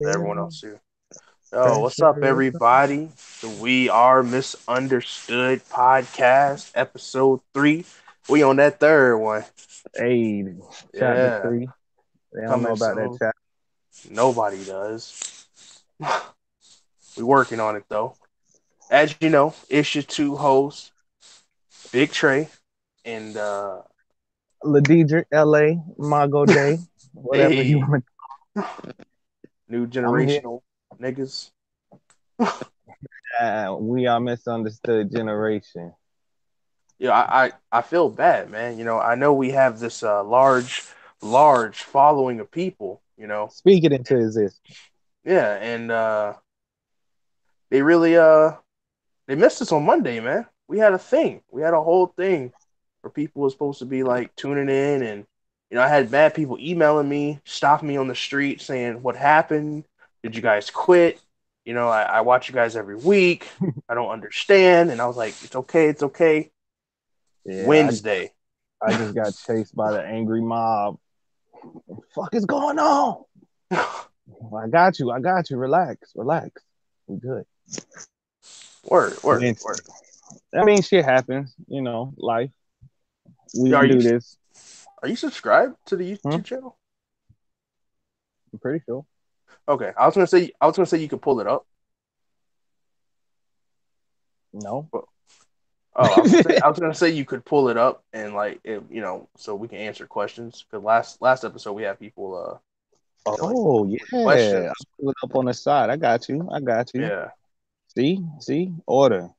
Everyone Yeah, else too. Yo, what's pressure. up, What's up? everybody? The We Are Misunderstood podcast, episode 3. We on that third one. Hey, chapter Yeah, 3. They don't know coming about that soon. chapter. Nobody does. We working on it though. As you know, it's your two hosts, Big Trey and Ladidra, LA, Mago Day, whatever you hey, want. new I'm here. generational niggas. We are misunderstood generation. Yeah, I feel bad, man. I know we have this large following of people. Speak it into existence. Yeah, and they really they missed us on Monday, man. We had a thing. We had a whole thing where people were supposed to be like tuning in, and I had bad people emailing me, stopping me on the street, saying, "What happened? Did you guys quit? I watch you guys every week. I don't understand." And I was like, "It's okay, it's okay." Yeah, Wednesday. I just got chased by the angry mob. What the fuck is going on? I got you. I got you. Relax. Relax. We good. Word, word, Wednesday. word. I mean, shit happens. Life. We Yeah, can do this. are you subscribed to the Hmm? YouTube channel? I'm pretty sure. Okay, I was gonna say you could pull it up. No. But, oh, I was gonna say you could pull it up and like so we can answer questions. Because last episode we had people like Oh with yeah, questions. I'll pull it up on the side. I got you. I got you. Yeah, See, order.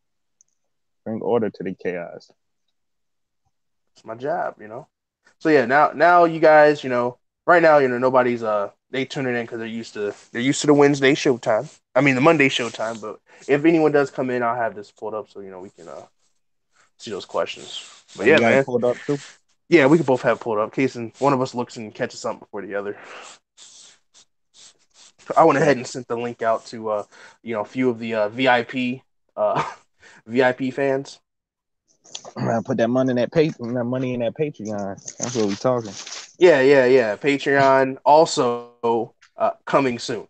Bring order to the chaos. it's my job. So yeah, now you guys, right now, nobody's they tuning in because they're used to the Wednesday showtime. I mean the Monday showtime. But if anyone does come in, I'll have this pulled up so we can see those questions. But Oh, you yeah, got it man. pulled up too. Yeah, we could both have it pulled up. Case and one of us looks and catches something before the other. I went Bet. ahead and sent the link out to a few of the VIP uh VIP fans. Put that money in that Patreon. That's what we talking. Yeah, yeah, yeah. Patreon also coming soon.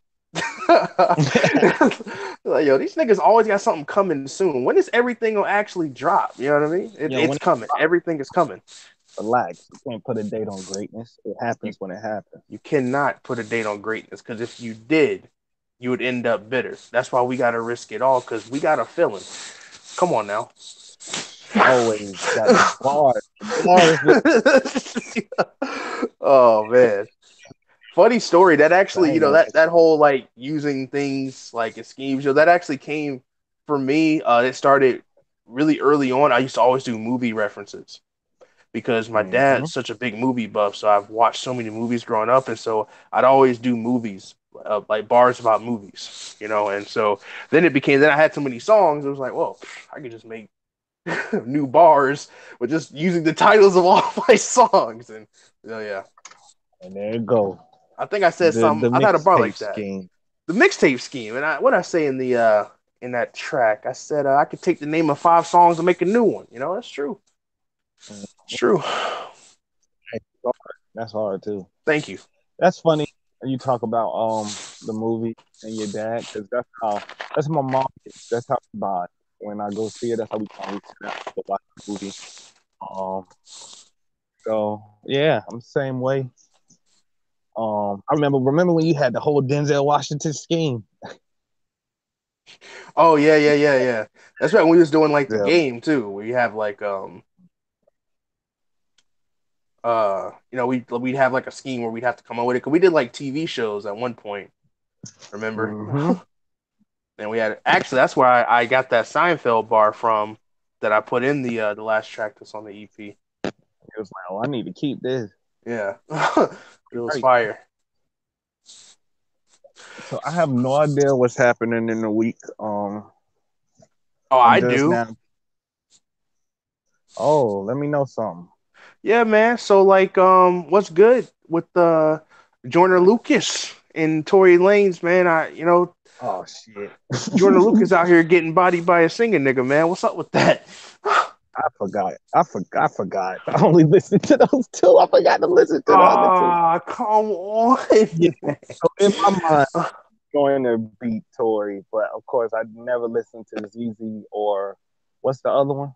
Like, yo, these niggas always got something coming soon. When is everything gonna actually drop? You know what I mean? Yo, It's when coming. Everything is coming. relax, you can't put a date on greatness. It You happens when it happens. you cannot put a date on greatness because if you did, you would end up bitter. That's why we gotta risk it all because we got a feeling. Come on now. Always got the bars. The bars. Oh man. Funny story. That I actually, ain't gonna. that whole like using things like as schemes, that actually came for me. It started really early on. I used to always do movie references because my Mm-hmm. dad's such a big movie buff. So I've watched so many movies growing up, and so I'd always do movies, like bars about movies. And so then it became. Then I had so many songs. It was like, well, I could just make new bars with just using the titles of all my songs. And yeah, And there it go. I think I said The something. I had a bar mixtape like that. scheme. The mixtape scheme, and what I say in that track, I said I could take the name of 5 songs and make a new one. That's true. It's true. That's hard. That's hard too. Thank you. That's funny. You talk about the movie and your dad because that's my mom. That's how we bond. When I go see her, that's how we bond. We sit down to watch the movie. So yeah, I'm the same way. I remember when you had the whole Denzel Washington scheme. Oh yeah, yeah, yeah, yeah. That's right. When we was doing like the Yeah. game too, where you have like we'd have like a scheme where we'd have to come up with it because we did like TV shows at one point. Remember? Mm-hmm. And we had actually that's where I got that Seinfeld bar from that I put in the last track that's on the EP. It was like, oh, I need to keep this. Yeah, it was Right. fire. So I have no idea what's happening in the week. Oh, I'm I just do. now. Oh, let me know something. Yeah, man. So like, what's good with Joyner Lucas and Tory Lanez, man? Oh shit. Joyner Lucas out here getting bodied by a singing nigga, man. What's up with that? I forgot. I forgot. I only listened to those two. I forgot to listen to the other two. Ah, come on. Yeah. So in my mind, Joyner beat Tory, but of course I never listened to ZZ or what's the other one?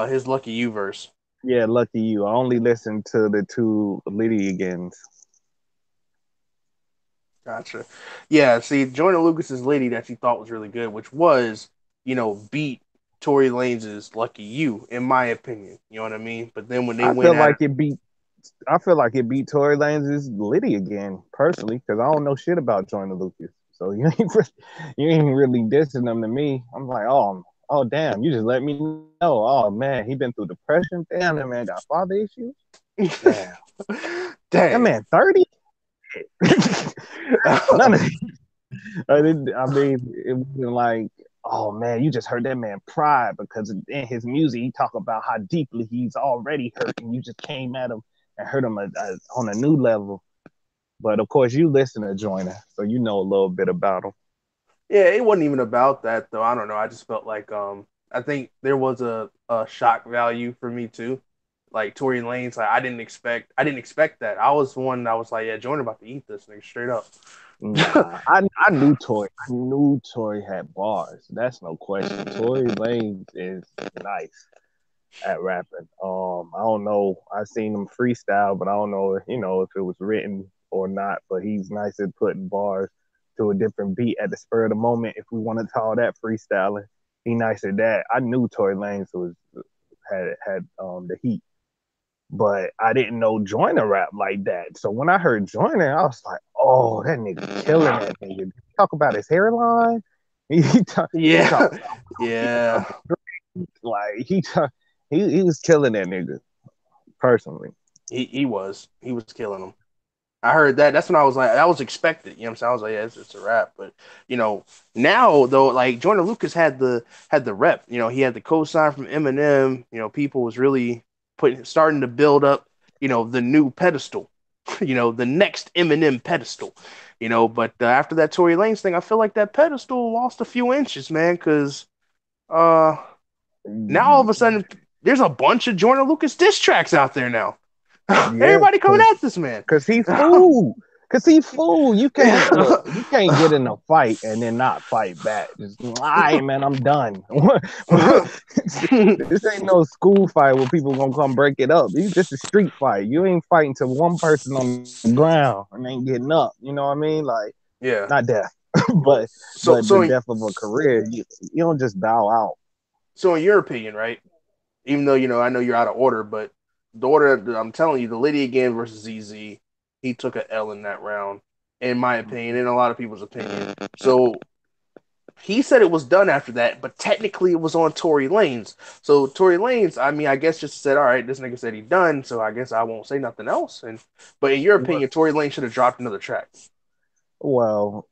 His Lucky You verse. Yeah, Lucky You. I only listened to the two Lydians. Gotcha. Yeah, see, Joyner Lucas's lady that she thought was really good, which was, beat Tory Lanez's Lucky You, in my opinion. You know what I mean? But then when they I went feel at like it, it beat. I feel like it beat Tory Lanez's Liddy again, personally, because I don't know shit about Joyner Lucas. So you ain't really dissing them to me. I'm like, oh damn, you just let me know. Oh man, he been through depression. Damn, that man got father issues. Damn, that dang. man 30. None of I mean, it wasn't like, oh man, you just hurt that man pride because in his music he talk about how deeply he's already hurt, and you just came at him and hurt him on a new level. But of course, you listen to Joyner, so you know a little bit about him. Yeah, it wasn't even about that though. I don't know. I just felt like I think there was a shock value for me too. Like Tory Lanez, like I didn't expect that. I was the one that was like, yeah, Joyner about to eat this nigga straight up. Nah, I knew Tory. I knew Tory had bars. That's no question. Tory Lanez is nice at rapping. I don't know. I seen him freestyle, but I don't know, if it was written or not. But he's nice at putting bars to a different beat at the spur of the moment. If we want to call that freestyling, he nice at that. I knew Tory Lanez had the heat, but I didn't know Joyner rap like that. So when I heard Joyner, I was like, oh, that nigga killing that nigga. Talk about his hairline. He Yeah, talk about he yeah. like he was killing that nigga personally. He was killing him. I heard that. That's when I was like, that was expected. You know what I'm saying? I was like, yeah, it's a rap. But you know, now though, like Joyner Lucas had the rep. He had the co-sign from Eminem. People was really starting to build up. The new pedestal. The next Eminem pedestal. But after that Tory Lanez thing, I feel like that pedestal lost a few inches, man. Because uh, now all of a sudden, there's a bunch of Joyner Lucas diss tracks out there now. Yeah, Everybody coming because at this man. cause he fool. Cause he fool. You can't Yeah. look. You can't get in a fight and then not fight back. Just, all right, man, I'm done. This ain't no school fight where people gonna come break it up. This is a street fight. You ain't fighting to one person on the ground and ain't getting up. You know what I mean? Like, Yeah. not death, but So the so in, death of a career. You don't just bow out. so in your opinion, right? Even though I know you're out of order, but the order that I'm telling you, the Lydia again versus ZZ, he took a L in that round, in my opinion, in a lot of people's opinion. So he said it was done after that, but technically it was on Tory Lanez. So Tory Lanez, I mean, I guess just said, all right, this nigga said he done, so I guess I won't say nothing else. But in your opinion, Tory Lanez should have dropped another track. Well,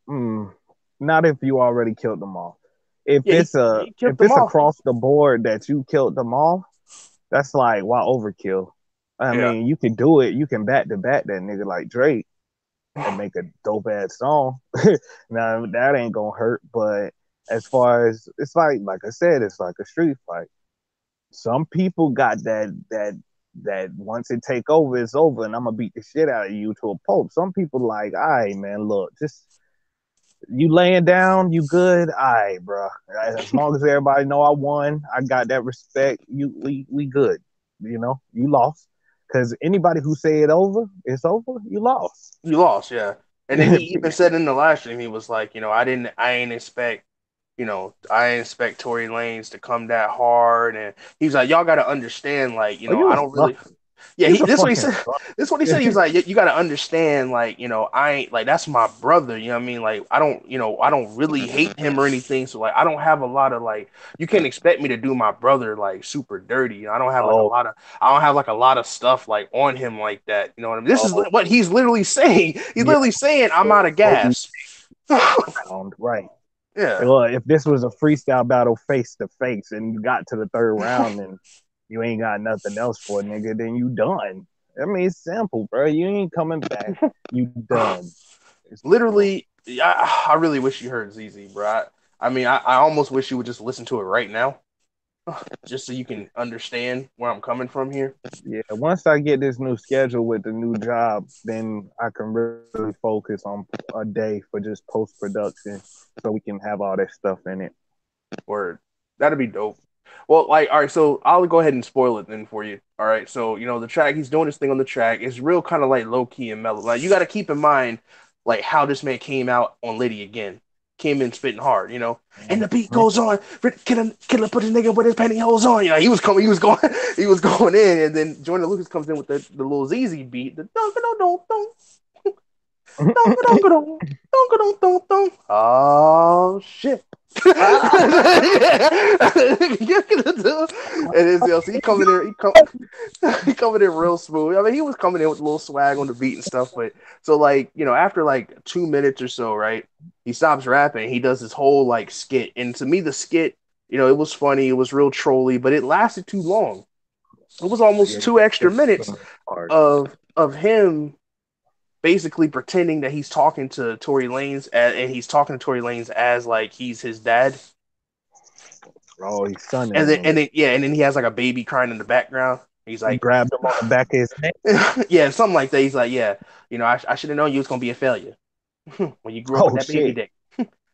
not if you already killed them all. If Yeah, he, it's a he if killed them it's off. across the board that you killed them all, that's like why overkill. I Yeah. mean, you can do it. You can back to back that nigga like Drake and make a dope ass song. Now that ain't gonna hurt. But as far as it's like I said, it's like a street fight. Some people got that once it take over, it's over, and I'm gonna beat the shit out of you to a pulp. Some people like, all right, man, look, just you laying down, you good? All right, bro. As long as everybody know I won, I got that respect. We good. You lost. Because anybody who say it over, it's over. You lost. You lost, yeah. And then he even said in the live stream, he was like, I ain't expect Tory Lanez to come that hard, and he's like, y'all got to understand, like, Oh, you I a don't really. sucker. Yeah, You's a this is what he fucking said. This is what he said. He was sucker. like, you got to understand, like, I ain't like that's my brother. You know what I mean? Like, I don't really hate him or anything. So like, I don't have a lot of like, you can't expect me to do my brother like super dirty. I don't have like a Oh, lot of, I don't have like a lot of stuff like on him like that. You know what I mean? This is oh, what he's literally saying. He's yeah. literally saying, I'm out of So he gas. round, right. Yeah, Well, if this was a freestyle battle face to face and you got to the third round and you ain't got nothing else for a nigga, then you done. I mean, it's simple, bro. You ain't coming back. You done. It's simple. literally. I really wish you heard ZZ, bro. I mean, I almost wish you would just listen to it right now. just so you can understand where I'm coming from here. Yeah, once I get this new schedule with the new job, then I can really focus on a day for just post production, so we can have all that stuff in it. Word. That'd be dope. Well, like, all right, so I'll go ahead and spoil it then for you. All right, so the track he's doing this thing on the track is real kind of like low key and mellow. Like you got to keep in mind like how this man came out on Liddy again, came in spitting hard, and the beat Mhm. goes on. Killer put his nigga with his pantyhose on. He was coming, he was going, he was going in, and then Jordan Lucas comes in with the little ZZ beat, the dunk dunk dunk dunk dunk dunk dunk dunk dunk dunk. Oh shit. And it's, so he coming in, he coming in real smooth. I mean, he was coming in with a little swag on the beat and stuff, but so like after like 2 minutes or so, right, he stops rapping. He does this whole like skit, and to me, the skit, it was funny, it was real trolly, but it lasted too long. It was almost Yeah, 2 extra minutes hard. of him basically pretending that he's talking to Tory Lanez, and he's talking to Tory Lanez as like he's his dad. Oh, he's sunning And then, him a and bit. then, yeah, and then he has like a baby crying in the background. He's He like, grabbed him on the back of his neck. yeah, something like that. He's like, yeah, I should have known you was gonna be a failure when you grew up with Oh that baby shit! dick.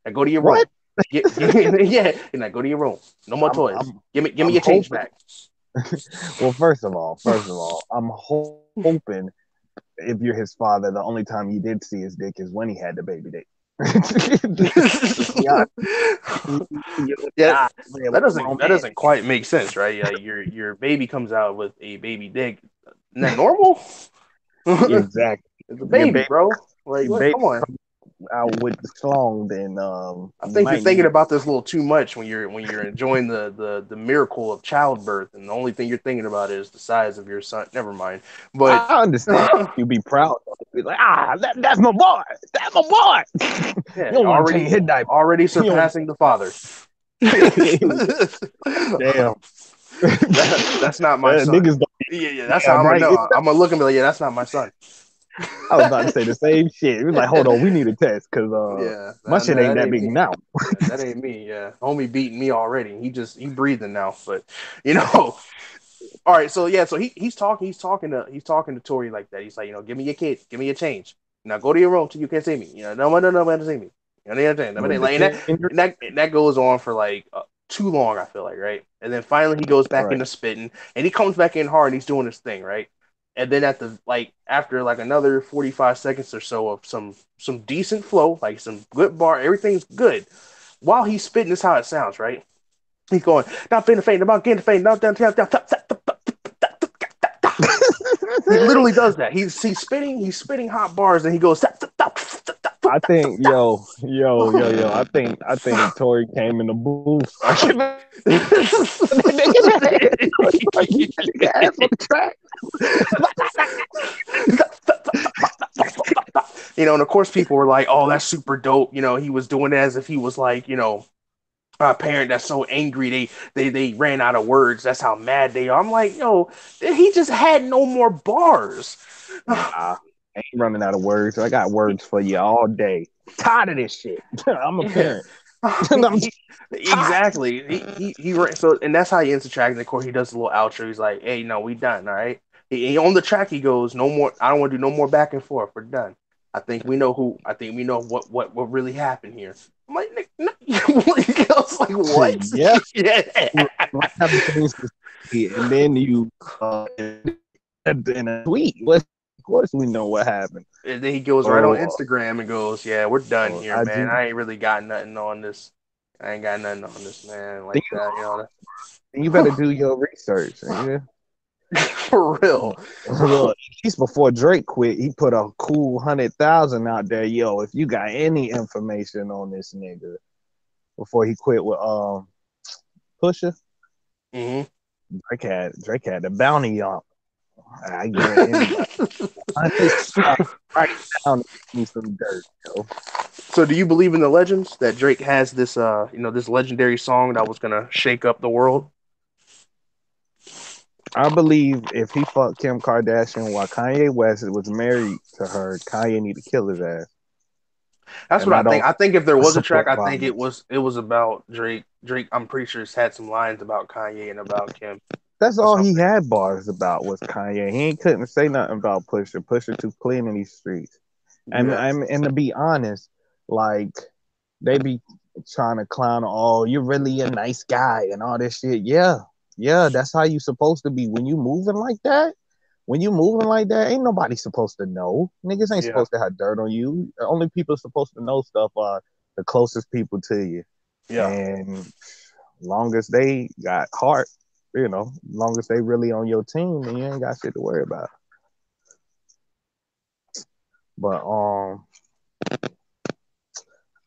Now go to your room. What? Yeah, and like go to your room. No more I'm toys. I'm Give me I'm your change hoping. back. Well, first of all, I'm hoping if you're his father, the only time you did see his dick is when he had the baby dick. Let's be honest. You Yeah, nah, man, that with a doesn't grown that man. doesn't quite make sense, right? Yeah, your baby comes out with a baby dick. Isn't that normal? Exactly. It's a If your baby, baby, bro. Like, your what? baby Come on. out with the song, then I you think you're might thinking need. about this a little too much when you're enjoying the miracle of childbirth, and the only thing you're thinking about is the size of your son. Never mind. But I understand you be proud. Be like, that's my boy. That's my boy. You yeah, don't want to change his diaper. already You don't. surpassing the father. Damn. That's not my son. Niggas don't. Yeah, that's Yeah, how I'm gonna right. know. I'm gonna look and be like, yeah, that's not my son. I was about to say the same shit. It was like, hold on, we need a test because Yeah, my shit ain't that that ain't big me. now. Yeah, that ain't me. Yeah, homie beating me already. He breathing now, but you know. All right, so yeah, so he's talking to Tori like that. He's like, give me your kid, give me your change. Now go to your room till you can't see me. No one to see me. With the Like, finger. and that goes on for like too long. I feel like, right, and then finally he goes back Right. into spitting, and he comes back in hard. And he's doing his thing, right, and then after like another 45 seconds or so of some decent flow, like some good bar, everything's good. While he's spitting, this is how it sounds, right? He's going, not finna faint, about getting faint, not down, down, down, he literally does that. He's spitting hot bars, and he goes. I think, yo. I think Tori came in the booth. Started nigga ass on the track. And of course, people were like, "Oh, that's super dope." He was doing it as if he was like, a parent that's so angry they ran out of words. That's how mad they are. I'm like, yo, he just had no more bars. Nah, I ain't running out of words. I got words for you all day. Tired of this shit. I'm a Yeah. parent. I'm tired. Exactly. So, and that's how he ends the track. And of course, he does a little outro. He's like, "Hey, no, we done. All right." On the track, he goes, "No more. I don't want to do no more back and forth. We're done. I think we know who. I think we know what really happened here." I'm like, "Nick, no." I was like, "What?" Yeah. Yeah. Right after things to say, and then you in a tweet. Of course, we know what happened. And then he goes right on Oh, Instagram and goes, "Yeah, we're done here, IG. man. I ain't really got nothing on this. I ain't got nothing on this, man. Then Like that, you better do your research. Yeah. for real." Look, at least before Drake quit, he put a cool 100,000 out there. Yo, if you got any information on this nigga before he quit with Pusha, Hmm. Drake had the bounty on. I guarantee anybody find his spot right down me some dirt, yo. So, do you believe in the legends that Drake has this legendary song that was gonna shake up the world? I believe if he fucked Kim Kardashian while Kanye West was married to her, Kanye need to kill his ass. That's And what I I think. don't I think if there was a track, support I think it violence. was it was about Drake Drake, I'm pretty sure, has had some lines about Kanye and about Kim That's or all he something. had bars about was Kanye. He ain't couldn't say nothing about Pusha. Pusha too clean in these streets. Yeah, And to be honest, like they be trying to clown, oh, you're really a nice guy and all this shit. Yeah, yeah, that's how you supposed to be when you moving like that. When you moving like that, ain't nobody supposed to know. Niggas ain't yeah, supposed to have dirt on you. The only people supposed to know stuff are the closest people to you. yeah. And long as they got heart, long as they really on your team, then you ain't got shit to worry about. But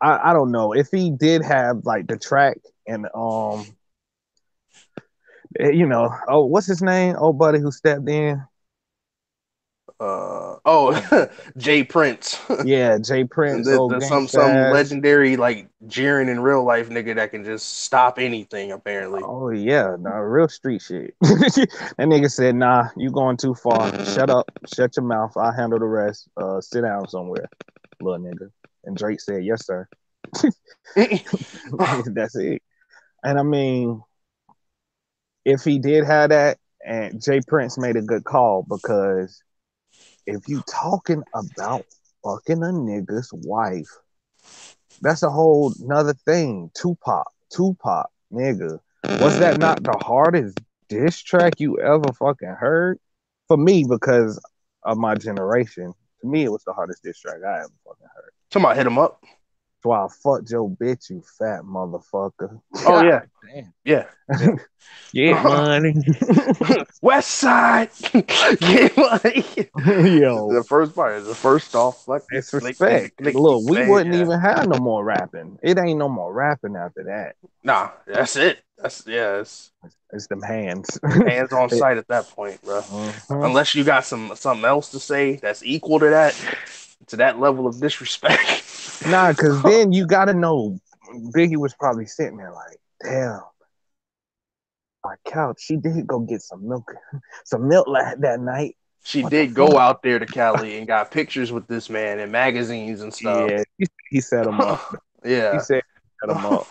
I don't know if he did have like the track and oh, what's his name? Oh, buddy who stepped in. Oh, Oh, Jay Prince. yeah, Jay Prince, old Some gangsta ass. legendary like jeering in real life nigga that can just stop anything apparently. Oh yeah, nah, real street shit. That nigga said, "Nah, you going too far. Shut up, shut your mouth. I'll handle the rest. Sit down somewhere, little nigga." And Drake said, "Yes, sir." That's it. And I mean, if he did have that, and Jay Prince made a good call because if you talking about fucking a nigga's wife, that's a whole nother thing. Tupac, nigga. Was that not the hardest diss track you ever fucking heard? For me, because of my generation, to me it was the hardest diss track I ever fucking heard. Somebody hit him up. So I fucked your bitch, you fat motherfucker. Oh yeah, God yeah, yeah. damn. Get money. West Side, get money. Yo, The first part is the first off. Fucking it's clickety respect. clickety Look, we bang. wouldn't Yeah. even have no more rapping. It ain't no more rapping after that. Nah, that's it. That's yeah. It's them hands. It's hands on It, sight at that point, bro. mhm. Unless you got something else to say that's equal to that level of disrespect. Nah, cause then you gotta know Biggie was probably sitting there like, damn, my couch. She did go get some milk, some milk that night. She What the did go fuck? out there to Cali and got pictures with this man in magazines and stuff. Yeah, he set him up. He Yeah. said he set him up.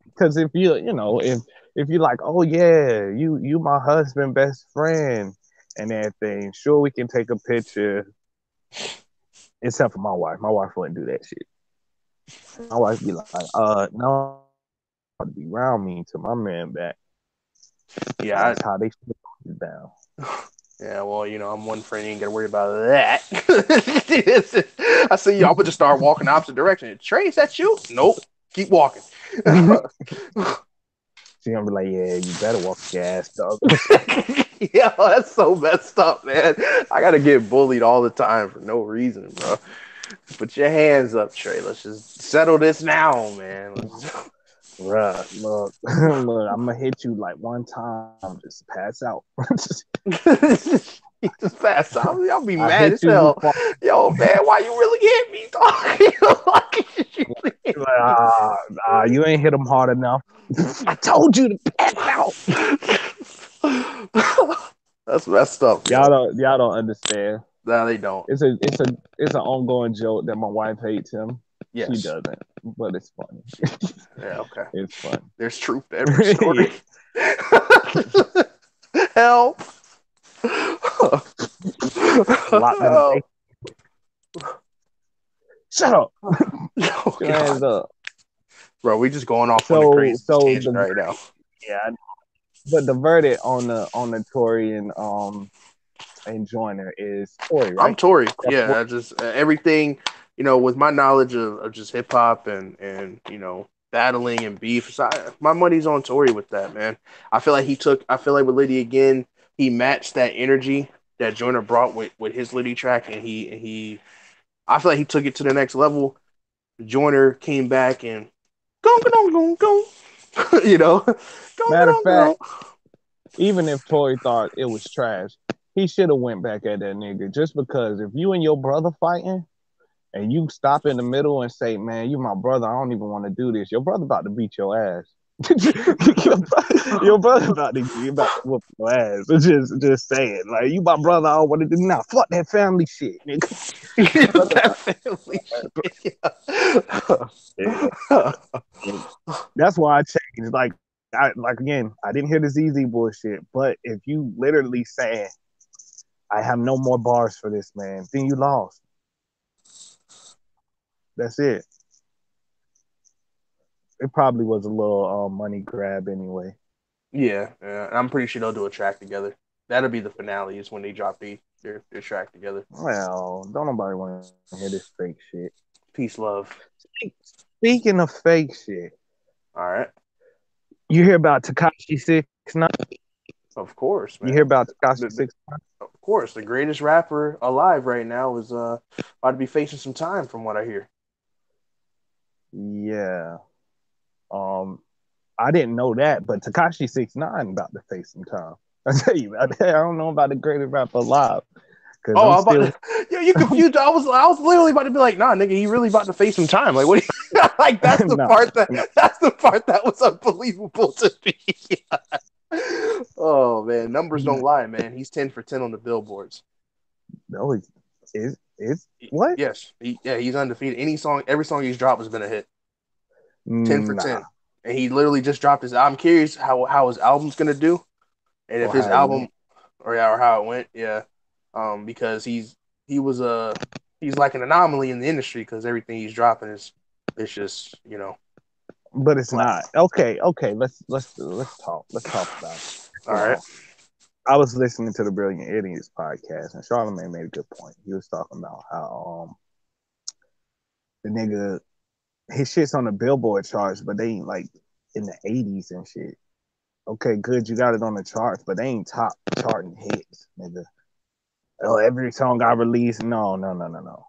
Because if if you like, oh yeah, you my husband, best friend, and everything, sure we can take a picture. Except for my wife. My wife wouldn't do that shit. My wife be like, no, to be around me to my man back. Yeah, That's how they shit down. yeah, well, I'm one friend. You ain't got to worry about that. I see y'all, but just start walking the opposite direction. Trey, is that you? Nope. Keep walking. She gonna be like, yeah, you better walk your ass, dog. Yeah, that's so messed up, man. I gotta get bullied all the time for no reason, bro. Put your hands up, Trey. Let's just settle this now, man. Bruh, look, look, I'm gonna hit you like one time, just pass out. He just passed out. Y'all be I mad hit as you, you hell. fall. Yo, man, why you really hit me, dog? Like, you really hit Like, me. you ain't hit him hard enough. I told you to pass out. That's messed up, Y'all yo. don't understand. No, they don't. It's an ongoing joke that my wife hates him. She Yes. doesn't, but it's funny. Yeah, okay. It's funny. There's truth to every story. Yeah. Help. Locked in the Help. basement. Shut up. Oh, Your hands God. up. Bro, we just going off on the So craziest so tangent the right now. yeah, but the verdict on the Tory and Joyner is Tory, I'm right? Tory. That's what Yeah, I just everything, with my knowledge of just hip hop and battling and beef. So my money's on Tory with that, man. I feel like with Liddy again, he matched that energy that Joyner brought with his Liddy track, and I feel like he took it to the next level. Joyner came back and go go go go, go matter of go fact, go. even if Tory thought it was trash, he should have went back at that nigga just because if you and your brother fighting and you stop in the middle and say, man, you my brother, I don't even want to do this, your brother about to beat your ass. your brother about to whoop your ass. Just saying, like you my brother. I don't want to do now. Fuck that family shit, nigga. That family shit. Yeah, Yeah. that's why I changed. Like again, I didn't hear the ZZ bullshit. But if you literally saying I have no more bars for this man, then you lost. That's it. It probably was a little money grab anyway. Yeah, yeah. I'm pretty sure they'll do a track together. That'll be the finale is when they drop their track together. Well, don't nobody want to hear this fake shit. Peace, love. Speaking of fake shit, All right. you hear about Takashi 6ix9ine? Of course, You hear man. about Takashi The, the, Six? of course, the greatest rapper alive right now is about to be facing some time, from what I hear. Yeah. Um, I didn't know that, but Takashi 6ix9ine about to face some time. I tell you about that. I don't know about the greatest rapper alive because Oh, I'm I'm about still. to. Yo, you confused. I was literally about to be like, nah, nigga, he really about to face some time. Like, what? Like, that's the No, part that no, that's the part that was unbelievable to me. Oh man, numbers don't lie, man. He's 10 for 10 on the billboards. no. Is what? Yes, he's undefeated. Every song he's dropped has been a hit. 10 for 10, Nah. and he literally just dropped his. I'm curious how his album's gonna do, and if Or his how it went? album, or how it went, yeah, because he was he's like an anomaly in the industry because everything he's dropping is it's just But it's flat. not. Okay, okay. Let's talk. Let's talk about it. All right. I was listening to the Brilliant Idiots podcast, and Charlamagne made a good point. He was talking about how the nigga his shit's on the Billboard charts, but they ain't like in the 80s and shit. Okay, good, you got it on the charts, but they ain't top charting hits, nigga. Oh, every song I release, no, no, no, no, no.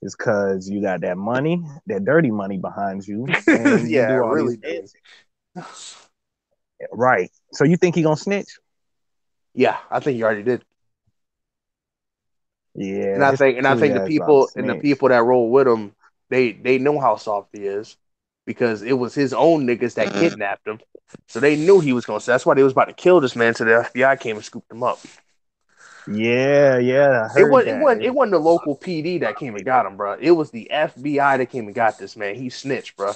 It's cause you got that money, that dirty money behind you, and you Yeah, do all these really dirty. dances. Right. So you think he gonna snitch? Yeah, I think you already did. And Yeah, I his think and I tweet think the ass about to people and the snitch. people that roll with him, they know how soft he is because it was his own niggas that kidnapped him. So they knew he was gonna say that's why they was about to kill this man. So the FBI came and scooped him up. Yeah, yeah, I It heard wasn't it that. wasn't it wasn't the local PD that came and got him, bro. It was the FBI that came and got this man. He snitched, bro.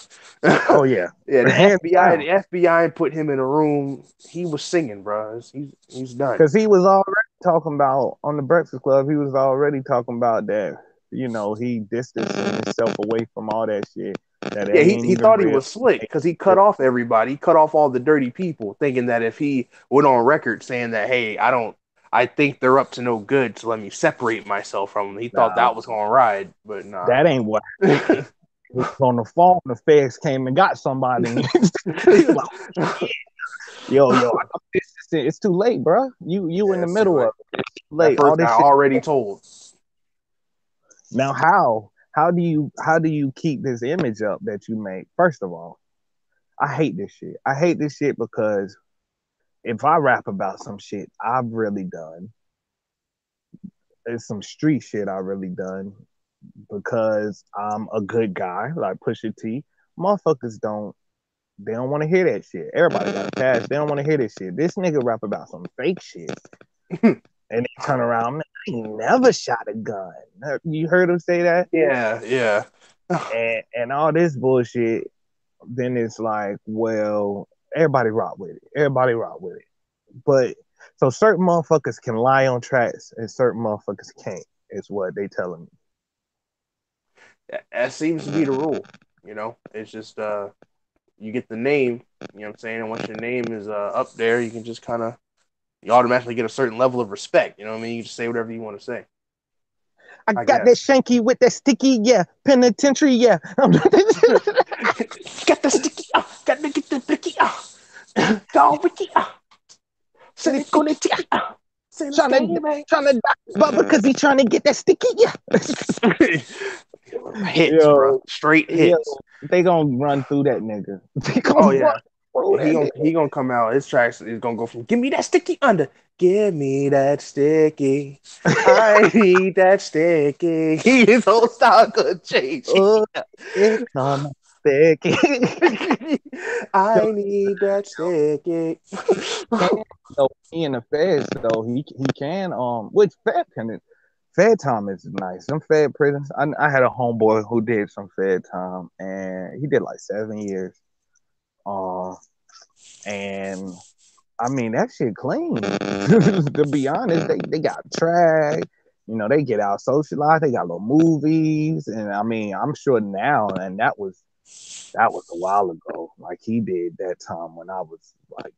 Oh yeah, Yeah, the hands FBI, down. the FBI put him in a room. He was singing, bro. He's done. Because he was already talking about on the Breakfast Club. He was already talking about that. You know, he distancing himself away from all that shit. That Yeah, they he, ain't he even thought he real. was slick because he cut off everybody. He cut off all the dirty people, thinking that if he went on record saying that, hey, I think they're up to no good, so let me separate myself from them. He thought Nah, that was gonna ride, but nah. that ain't what happened. He was on the phone. The feds came and got somebody. And he was like, yo, I'm distancing. It's too late, bro. You in Yeah, the it's too middle late. of it. It's too That late. All first guy this shit. already told. Now, how do you keep this image up that you make? First of all, I hate this shit. I hate this shit because if I rap about some shit I've really done, it's some street shit I really done because I'm a good guy, like Pusha T. Motherfuckers they don't want to hear that shit. Everybody got a pass. They don't want to hear this shit. This nigga rap about some fake shit. And they turn around, man, I ain't never shot a gun. You heard him say that? Yeah, yeah. And all this bullshit, then it's like, well, everybody rock with it. Everybody rock with it. But so certain motherfuckers can lie on tracks and certain motherfuckers can't, is what they telling me. That seems to be the rule. It's just you get the name. You know what I'm saying? And once your name is up there, you can just kind of you automatically get a certain level of respect. You know what I mean? You just say whatever you want to say. I I got that guess. shanky with that sticky, yeah. Penitentiary, yeah. Get the sticky. Got to get the sticky. Go Ricky. Silicone. trying to trying to dock Bubba because he trying to get that sticky, yeah. Hits, bro. yo, Straight yo, hits. they gonna run through that nigga. They Oh gonna run yeah. through And that he nigga. gonna come out. His tracks is gonna go from "Give me that sticky under." Give me that sticky. I need that sticky. His whole style could change. Oh, it come sticky. I need that sticky. Can though he in the feds though he can which Fed time is nice. Some Fed prisons. I had a homeboy who did some Fed time and he did like 7 years. Uh, and I mean that shit clean. To be honest, they got track. You know, they get out socialized. They got little movies, and I mean, I'm sure now, and that was a while ago. Like he did that time when I was like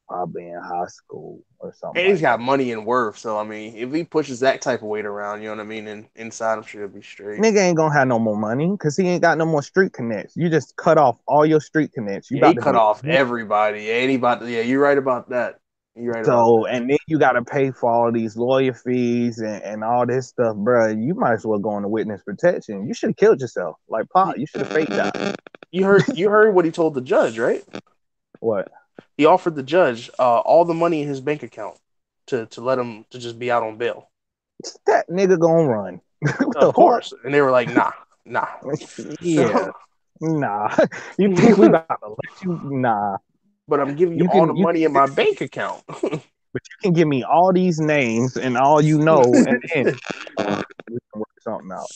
probably in high school or something And he's like got that. money and worth, so I mean, if he pushes that type of weight around, you know what I mean, and inside, I'm sure he'll be straight. Nigga ain't gonna have no more money because he ain't got no more street connects. You just cut off all your street connects. You Yeah, he about to cut be off everybody. Yeah, anybody. Yeah, you're right about that. You're right about so, that. and then you gotta pay for all these lawyer fees and all this stuff, bro. You might as well go into witness protection. You should have killed yourself, like Pop. You should have fake died. You heard what he told the judge, right? What? He offered the judge all the money in his bank account to let him to just be out on bail. That nigga gonna run. What Of the fuck? course, and they were like, nah, nah. Yeah, So, nah. You think we about to let you? Nah. but I'm giving you You all the can you money in can my bank account. but you can give me all these names and all you know, and then we can work something out.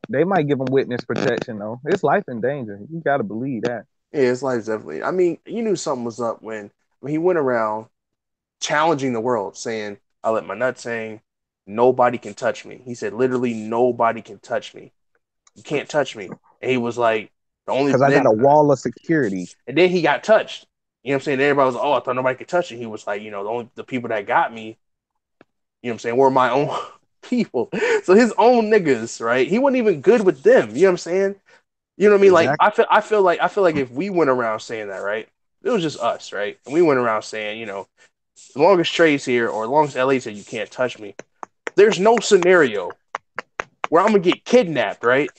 They might give him witness protection though. It's life in danger. You gotta believe that. Yeah, his life's definitely. I mean, you knew something was up when he went around challenging the world, saying, "I let my nuts hang. Nobody can touch me." He said, "Literally, nobody can touch me. You can't touch me." And he was like, "The only Because I got then." a wall of security. And then he got touched. You know what I'm saying? And everybody was, like, "Oh, I thought nobody could touch it." He was like, the people that got me, you know what I'm saying, were my own people. So his own niggas, right? He wasn't even good with them. You know what I'm saying? You know what I mean? Like Exactly. I feel like if we went around saying that, right? It was just us, right? And we went around saying, as long as Trey's here or as long as LA said you can't touch me, there's no scenario where I'm gonna get kidnapped, right?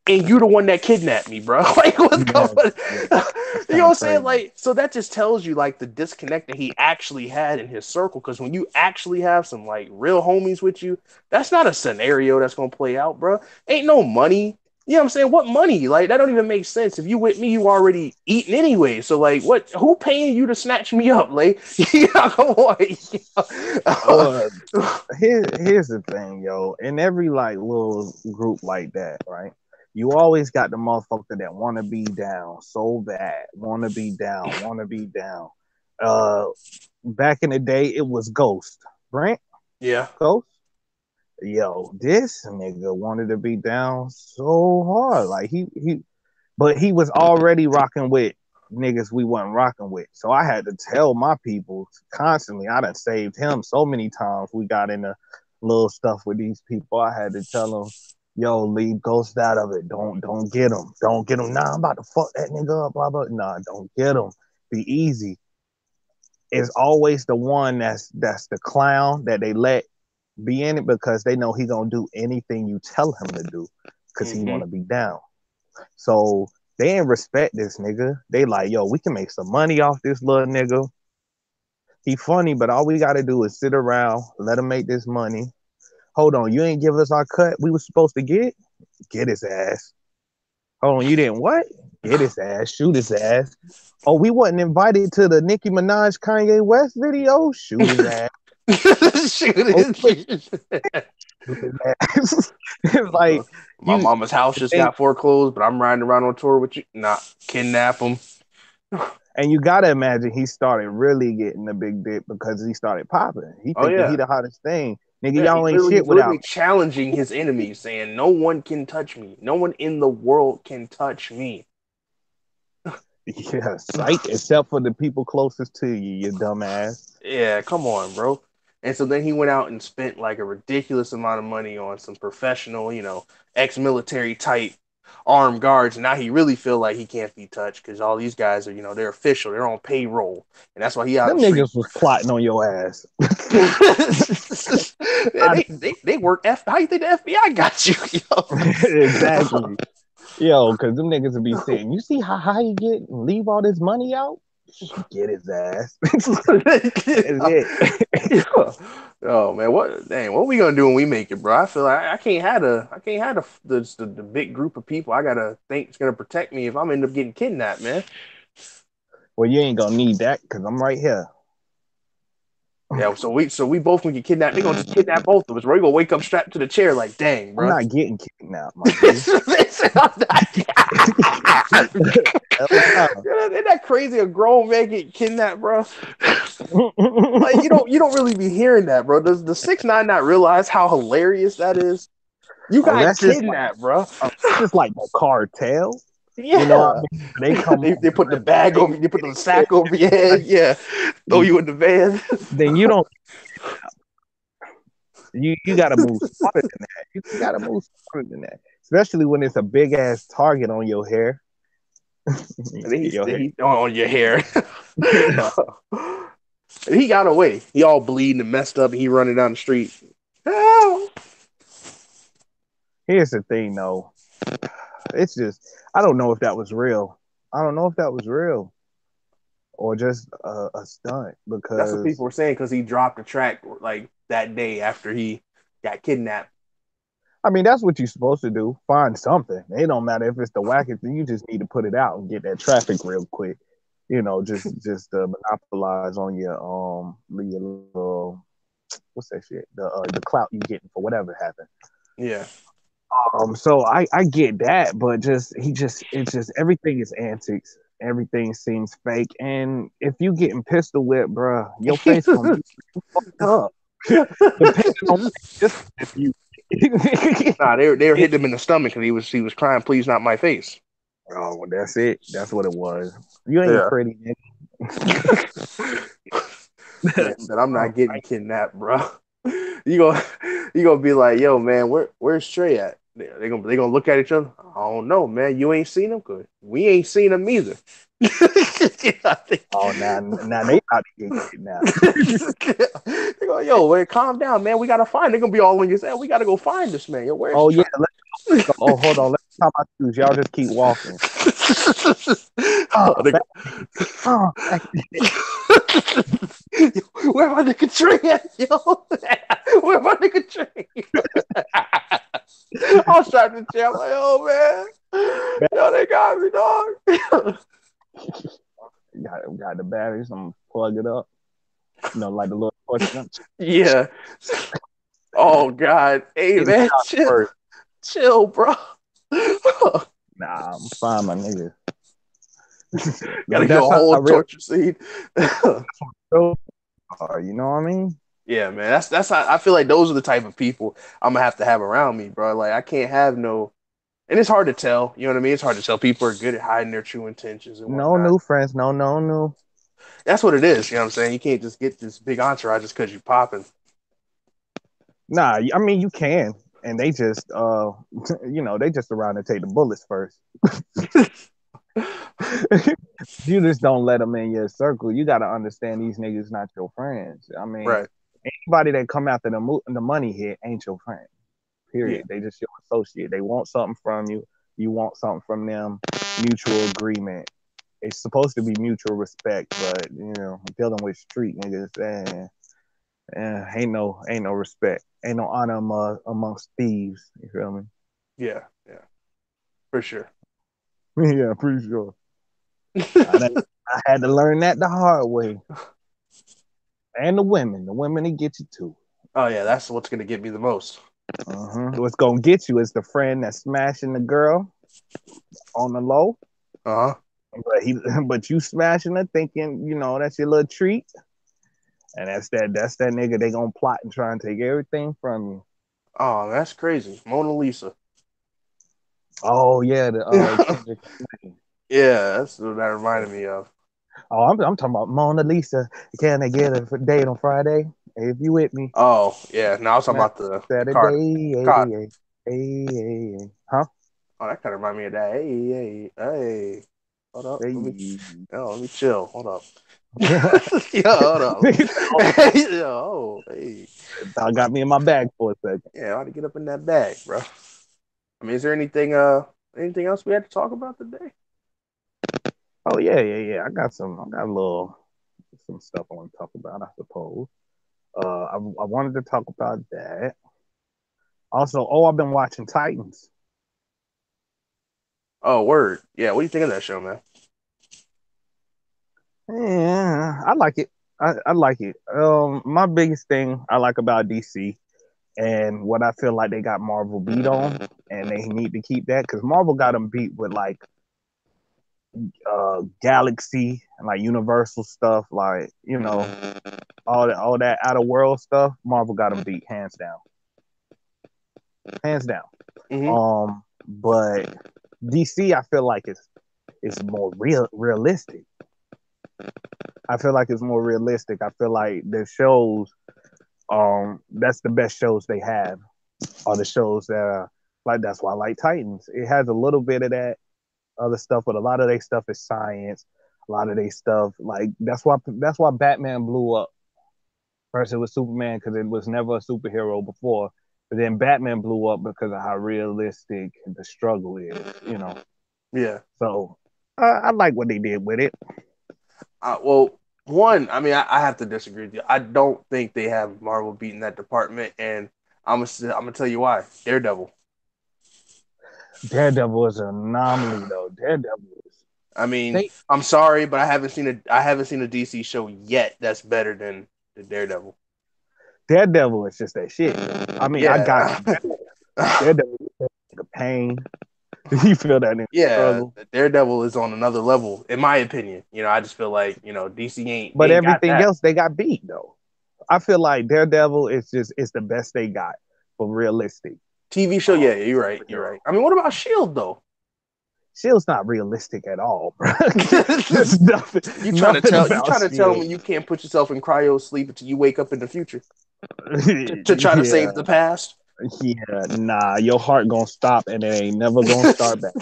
And you the one that kidnapped me, bro. Like what's going Yeah, on? yeah. That's You know kind what of I'm saying? crazy. Like, so that just tells you like the disconnect that he actually had in his circle. Because when you actually have some like real homies with you, that's not a scenario that's gonna play out, bro. Ain't no money. You know what I'm saying? What money? Like that don't even make sense. If you with me, you already eating anyway. So like, what? Who paying you to snatch me up? Like, yeah, come on. Well, here's the thing, yo. In every like little group like that, right? You always got the motherfucker that wanna be down so bad, wanna be down, wanna be down. Uh, Back in the day, it was Ghost, right? Yeah. Ghost. Yo, this nigga wanted to be down so hard, like but he was already rocking with niggas we wasn't rocking with. So I had to tell my people constantly. I done saved him so many times. We got into little stuff with these people. I had to tell them, yo, leave Ghost out of it. Don't get him. Don't get him. Nah, I'm about to fuck that nigga up. Blah blah. Nah, don't get him. Be easy. It's always the one that's the clown that they let be in it because they know he gonna do anything you tell him to do because he Mm-hmm. wanna be down. So they ain't respect this nigga. They like, yo, we can make some money off this little nigga. He funny, but all we gotta do is sit around, let him make this money. Hold on, you ain't give us our cut we was supposed to get? Get his ass. Hold on, you didn't what? Get his ass, shoot his ass. Oh, we wasn't invited to the Nicki Minaj Kanye West video? Shoot his ass. Shoot Oh, it. shoot his ass. It's like My you mama's house just they got foreclosed, but I'm riding around on tour with you. Nah, kidnap him. and you gotta imagine he started really getting a big dick because he started popping. He Oh thinking he yeah, the hottest thing. Nigga, yeah. y'all ain't shit He's without literally challenging his enemies, saying, "No one can touch me. No one in the world can touch me." me. Yeah, psych, except for the people closest to you, you dumbass. Yeah, come on, bro. And so then he went out and spent like a ridiculous amount of money on some professional, ex-military type armed guards. And now he really feel like he can't be touched because all these guys are, they're official, they're on payroll, and that's why he out in Them the street. niggas was plotting on your ass. They work. How you think the FBI got you? Exactly. Yo, cause them niggas would be saying, you see how high you get and leave all this money out? Get his ass. That's it. Oh man, what we gonna do when we make it, bro? I feel like I can't have the big group of people I gotta think is gonna protect me if I'm end up getting kidnapped, man. Well, you ain't gonna need that because I'm right here. Yeah, so we both gonna get kidnapped. They gonna just kidnap both of us. We're gonna wake up strapped to the chair like, dang, I'm bro. not getting kidnapped, my G. Hell no. Isn't that crazy? A grown man get kidnapped, bro. Like Oh, you don't really be hearing that, bro. Does the 6ix9ine not realize how hilarious that is? You got that's just like kidnapped, bro. that's just like the cartel. You know what Yeah, I mean? They come on they put the dressed bag nice, over you, they put the getting sack over your head. kidnapped. Yeah, throw you in the van. Then you don't. You got to move smarter than that. You got to move smarter than that, especially when it's a big ass target on your hair. And then Your hair. he on your hair. Yeah. And he got away. He all bleeding and messed up. And he running down the street. Help! Here's the thing, though. It's just I don't know if that was real. I don't know if that was real or just a stunt That's what because people were saying because he dropped the track like that day after he got kidnapped. I mean that's what you're supposed to do. Find something. It don't matter if it's the wackest thing. You just need to put it out and get that traffic real quick. Just monopolize on your little what's that shit the clout you getting for whatever happened. Yeah. So I get that, but it's just everything is antics. Everything seems fake, and if you getting pistol whipped, bruh, your face gonna be fucked up. Depending on this, if you. Nah, they were hitting him in the stomach because he was crying, "Please, not my face." Oh, well, that's it. That's what it was. You ain't Yeah. pretty, Man nigga. said, "I'm Oh, not getting kidnapped, bro." You gonna you gonna be like, "Yo, man, where's Trey at?" They gonna look at each other. I don't know, man. You ain't seen him, good. We ain't seen him either. I think oh, now they about to get kidnapped. they go, yo, man, calm down, man. We gotta find. They're gonna be all in your head. We gotta go find this man. Yo, where's Oh yeah, Trey? let's go. Oh, hold on. Let's talk about shoes. Y'all just keep walking. Oh, Oh, they back, go, oh, back. yo, where my nigga Trey at, yo? Where my nigga Trey? I was trying to chill. I'm like, oh man, yo, they got me, dog. Got the batteries. I'm gonna plug it up. Like the little push gun. Yeah. Oh God. Hey Getting man, shot first. chill, bro. Nah, I'm fine, my nigga. Gotta But go a that's how whole I really torture scene. feel. You know what I mean? Yeah, man. That's how I feel like those are the type of people I'm gonna have to have around me, bro. Like I can't have no, and it's hard to tell. You know what I mean? It's hard to tell. People are good at hiding their true intentions and No whatnot. new friends. No, no, no. That's what it is. You know what I'm saying? You can't just get this big entourage just because you popping. Nah, I mean you can, and they just they just around to take the bullets first. You just don't let them in your circle. You got to understand these niggas not your friends. I mean, Right. anybody that come after the money hit ain't your friend. Yeah. Period. They just your associate. They want something from you. You want something from them. Mutual agreement. It's supposed to be mutual respect, but dealing with street niggas, ain't no respect, ain't no honor amongst thieves. You feel me? Yeah. Yeah. For sure. Yeah, pretty sure. I, I had to learn that the hard way. And the women that get you too. Oh yeah, that's what's gonna get me the most. What's gonna get you is the friend that's smashing the girl on the low, Uh huh. but you smashing her thinking that's your little treat, and that's that nigga they gonna plot and try and take everything from you. Oh, that's crazy. Mona Lisa. Oh yeah, the Yeah, Kendrick. that's what that reminded me of. Oh, I'm talking about Mona Lisa. Can I get a date on Friday? If you with me, Oh, yeah. Now I was talking not about the card. Saturday. Hey, Card. hey, hey, hey, hey. Huh? Oh, that kind of remind me of that. Hey, hey, hey. Hold up. Hey. Let me chill. Hold up. Yo, hold up. Yo, hey. I got me in my bag for a second. Yeah, I ought to get up in that bag, bro. I mean, is there anything else we had to talk about today? Oh yeah, yeah, yeah. I got a little some stuff I want to talk about. I suppose. I wanted to talk about that. Also, oh, I've been watching Titans. Oh, word. Yeah, what do you think of that show, man? Yeah, I like it. I like it. My biggest thing I like about DC and what I feel like they got Marvel beat on, and they need to keep that because Marvel got them beat with like Galaxy and like Universal stuff, like all that outer world stuff. Marvel got them beat hands down, hands down. Hmm. But DC, I feel like it's more realistic. I feel like it's more realistic. I feel like the shows, that's the best shows they have are the shows that are like that's why I like Titans. It has a little bit of that other stuff, but a lot of their stuff is science. A lot of their stuff, like that's why Batman blew up. First it was Superman because it was never a superhero before. But then Batman blew up because of how realistic the struggle is. Yeah. So I like what they did with it. Well, one, I mean, I have to disagree with you. I don't think they have Marvel beating that department, and I'm gonna tell you why. Daredevil. Daredevil is an anomaly though. Daredevil is I mean, they I'm sorry, but I haven't seen a DC show yet that's better than the Daredevil. Daredevil is just that shit. I mean, I got Yeah. you. Daredevil is like a pain. You feel that in the Yeah, struggle. Daredevil is on another level, in my opinion. I just feel like DC ain't they But ain't got everything that. else they got beat though. I feel like Daredevil is just it's the best they got for realistic TV show, yeah, you're right, you're superhero. right. I mean, what about Shield though? Shield's not realistic at all, bro. There's nothing, nothing You about trying to tell Shield. me you can't put yourself in cryo sleep until you wake up in the future to try to Yeah, save the past? yeah, nah. Your heart gonna stop and it ain't never gonna start back.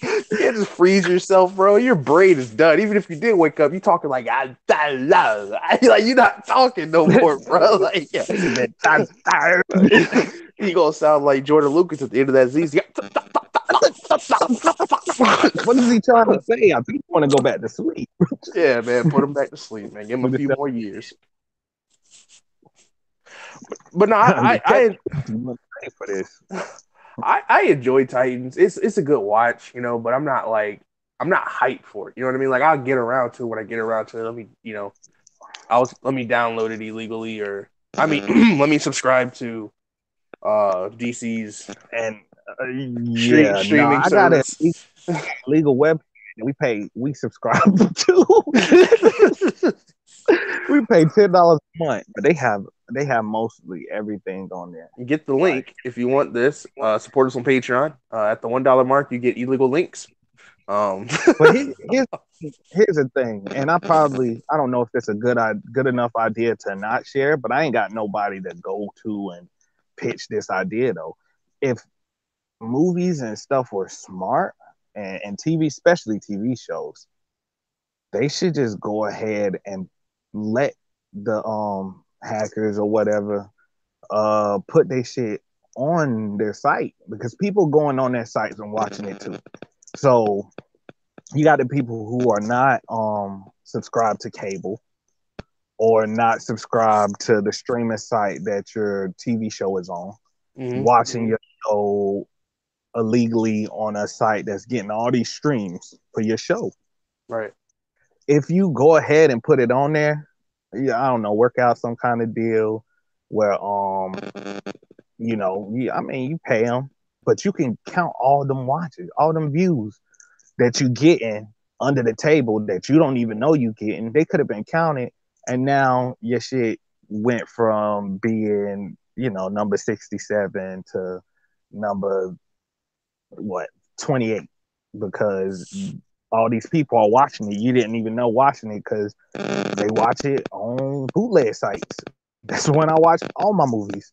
You can't just freeze yourself, bro. Your brain is done. Even if you did wake up, you talking like I love. Like you're not talking no more, bro. Like yeah. Man, that's tired. You gonna sound like Jordan Lucas at the end of that Z. What is he trying to say? I think he want to go back to sleep. Yeah, man, put him back to sleep, man. Give him a With few the more years. But no, the catch for this. I enjoy Titans. It's a good watch, but I'm not hyped for it. You know what I mean? Like I'll get around to it when I get around to it. Let me download it illegally, or I mean let me subscribe to DC's And yeah, no, streaming I got a service. legal web. We subscribe to. We pay $10 a month, but they have mostly everything on there. Get the Like, link if you want this. Support us on Patreon. At the $1 mark, you get illegal links. Um, but here's the thing, and I don't know if it's a good enough idea to not share, but I ain't got nobody to go to and pitch this idea though. If movies and stuff were smart and TV, especially TV shows, they should just go ahead and let the hackers or whatever put their shit on their site because people going on their sites and watching it too. So you got the people who are not subscribed to cable or not subscribed to the streaming site that your TV show is on, mhm, watching your show illegally on a site that's getting all these streams for your show. right. If you go ahead and put it on there, yeah, I don't know, work out some kind of deal where I mean, you pay them, but you can count all them watches, all them views that you getting under the table that you don't even know you getting. They could have been counted, and now your shit went from being number 67 to number what 28 because all these people are watching it. You didn't even know watching it because they watch it on bootleg sites. That's when I watch all my movies.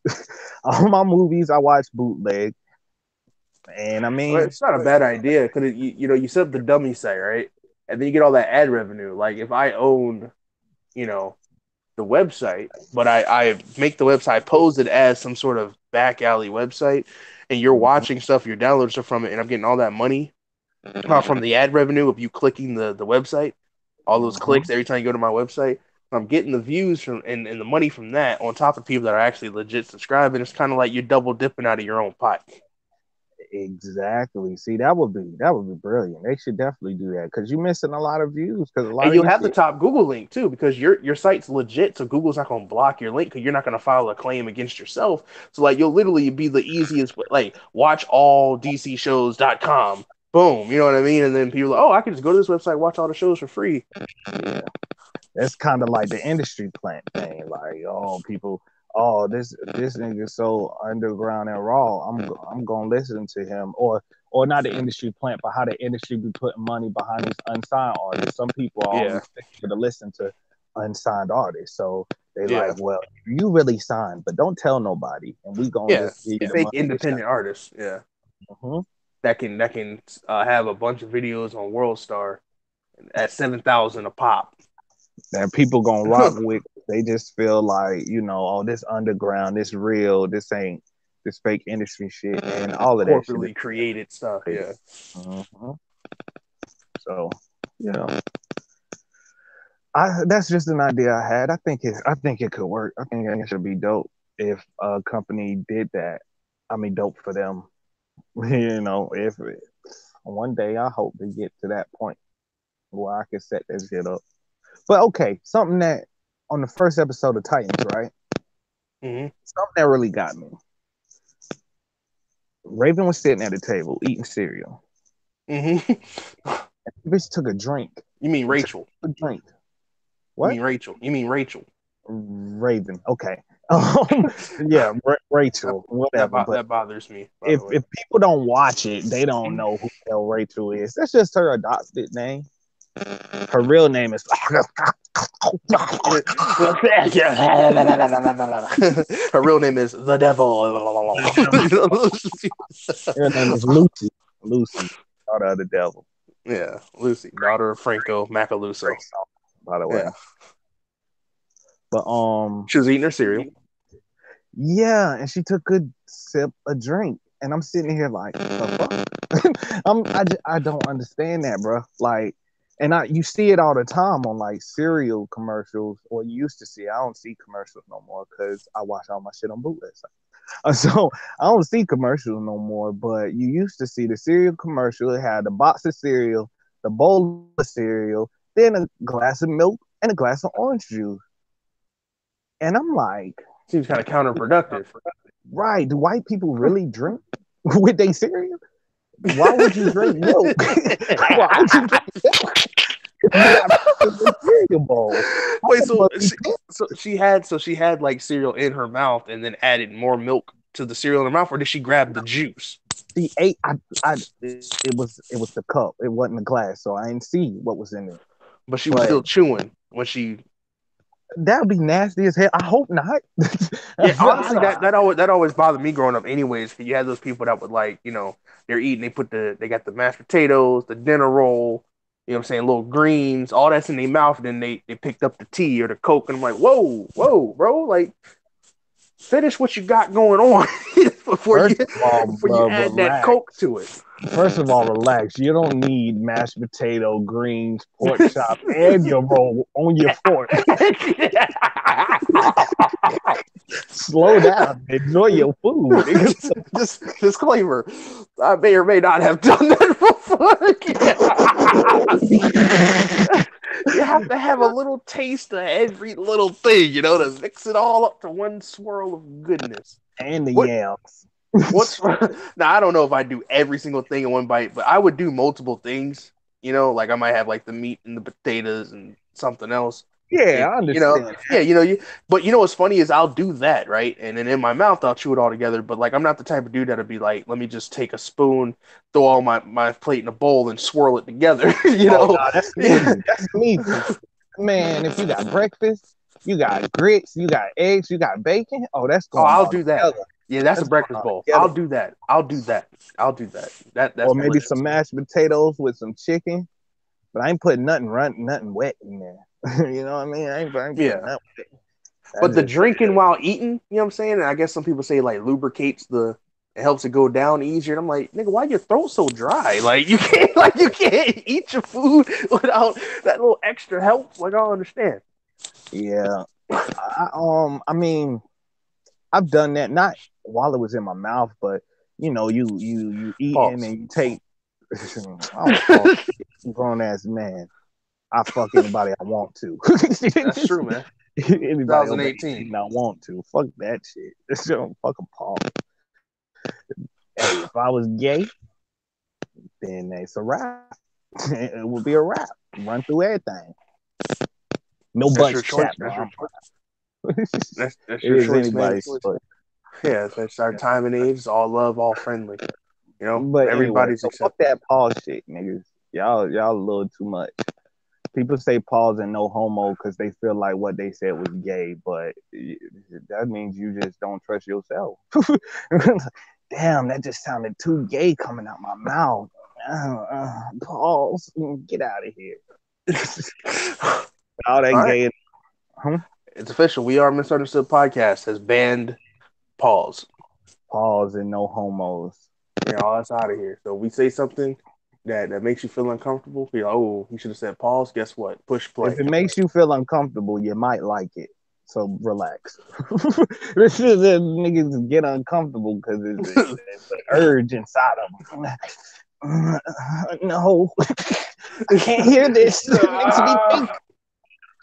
All my movies I watch bootleg. And I Well, mean, it's not a bad idea because you set up the dummy site, right? And then you get all that ad revenue. Like if I own, you know, the website, but I make the website pose it as some sort of back alley website, and you're watching stuff, you're downloading stuff from it, and I'm getting all that money. from the ad revenue of you clicking the website, all those Hmm. clicks every time you go to my website. I'm getting the views from and the money from that on top of people that are actually legit subscribing. It's kind of like you're double dipping out of your own pot. Exactly. See, that would be brilliant. They should definitely do that because you're missing a lot of views because a And lot of you'll your have the shit. top Google link too, because your site's legit, so Google's not going to block your link because you're not going to file a claim against yourself. So like you'll literally be the easiest, like watchallDCshows.com. Boom, you know what I mean? And then people are like, oh, I can just go to this website, watch all the shows for free. Yeah. That's kind of like the industry plant thing. Like, oh, people, oh, this nigga so underground and raw. I'm gonna listen to him, or not the industry plant, but how the industry be putting money behind these unsigned artists. Some people are only Yeah, sticking to listen to unsigned artists, so they like, yeah, well, you really signed, but don't tell nobody, and we gonna yeah. just give you the Fake money that independent artists, yeah, you. that can have a bunch of videos on World Star at 7,000 a pop. That people gonna rock with. They just feel like, oh, this underground, this real, this ain't this fake industry shit, and all of that shit is Corporately created stuff, fake. yeah. Hmm. So, you know, that's just an idea I had. I think it could work. I think it should be dope if a company did that. I mean, dope for them. If one day I hope to get to that point where I can set that shit up. But okay, something that on the first episode of Titans, right? Hmm. Something that really got me. Raven was sitting at a table eating cereal. Hmm. Bitch took a drink. You mean Took Rachel? a drink. You What? mean Rachel? You mean Rachel? Raven. Okay. Yeah, That Rachel, whatever. But that bothers me, by if the way. if people don't watch it, they don't know who the hell Rachel is. That's just her adopted name. Her real name is. Her real name is the devil. Her name is Lucy. Lucy, daughter of the devil. Yeah, Lucy, daughter of Franco Great Macaluso. song, by the way. Yeah, But she was eating her cereal. yeah, and she took a sip of drink, and I'm sitting here like, the fuck? I don't understand that, bro. Like, and you see it all the time on like cereal commercials, or you used to see. I don't see commercials no more because I watch all my shit on bootleg. So I don't see commercials no more. But you used to see the cereal commercial. It had the box of cereal, the bowl of cereal, then a glass of milk and a glass of orange juice. And I'm like, Seems kind of counterproductive. right, do white people really drink with their cereal? Why would you drink milk? Why would you drink milk if you got milk in your cereal bowl? How Wait, much so must be she had like cereal in her mouth and then added more milk to the cereal in her mouth, or did she grab the juice? she ate? It was the cup. It wasn't the glass, so I didn't see what was in it. But she was But still chewing when she. that would be nasty as hell. I hope not. Yeah, honestly, that always bothered me growing up. Anyways, you had those people that would like, they're eating. They got the mashed potatoes, the dinner roll. You know what I'm saying? Little greens, all that's in their mouth. And then they picked up the tea or the coke, and I'm like, whoa, whoa, bro, like finish what you got going on before you First of all, before you bro, add that relax. coke to it. First of all, relax. You don't need mashed potato, greens, pork chop, and your roll on your fork. Slow down. Enjoy your food. Just disclaimer: I may or may not have done that before. You have to have a little taste of every little thing, to mix it all up to one swirl of goodness. And the What yams. what's now? I don't know if I do every single thing in one bite, but I would do multiple things. Like I might have like the meat and the potatoes and something else. Yeah, And I understand. yeah, but what's funny is I'll do that, right? And then in my mouth I'll chew it all together. But like I'm not the type of dude that'll be like, let me just take a spoon, throw all my plate in a bowl and swirl it together. Oh no, that's Yeah. me. That's me. Man, if you got breakfast, you got grits, you got eggs, you got bacon. Oh, that's Oh, going I'll all do that. together. Yeah, that's a That's going breakfast all bowl. I'll together. do that. I'll do that. I'll do that. That's Or maybe delicious. some mashed potatoes with some chicken. But I ain't putting nothing wet in there. You know what I mean? I ain't putting Yeah. nothing wet. But That's the just drinking while eating, you know what I'm saying? And I guess some people say like lubricates the It helps it go down easier. And I'm like, nigga, why your throat so dry? Like you can't eat your food without that little extra help. Like I don't understand. Yeah. I mean, I've done that not while it was in my mouth, but you eating Pause. and you take. Oh, Paul, grown ass man. I fuck anybody I want to. That's true, man. Anybody over 2018. 18 I want to. Fuck that shit. Fucking Paul. Hey, if I was gay, then it's a wrap. It would be a wrap. Run through everything. No That's your butts choice. chat, bro. That's your I'm choice. proud. That's It your is choice, man. anybody's choice. Yeah, that's our time and age. It's all love, all friendly. You know, But anyway, everybody's so fuck accepted. that Paul shit, niggas. Y'all a little too much. People say pause and no homo because they feel like what they said was gay, but that means you just don't trust yourself. Damn, that just sounded too gay coming out my mouth. Pause, get out of here. All that All right, gay. Huh? it's official. We Are Misunderstood podcast has banned pause. Pause and no homos. Yeah, all that's out of here. So we say something that makes you feel uncomfortable. You're like, oh, you should have said pause. Guess what? Push If play. it makes you feel uncomfortable, you might like it. So relax. This is niggas get uncomfortable because it's an urge inside of them. No, I can't hear this. It makes me think.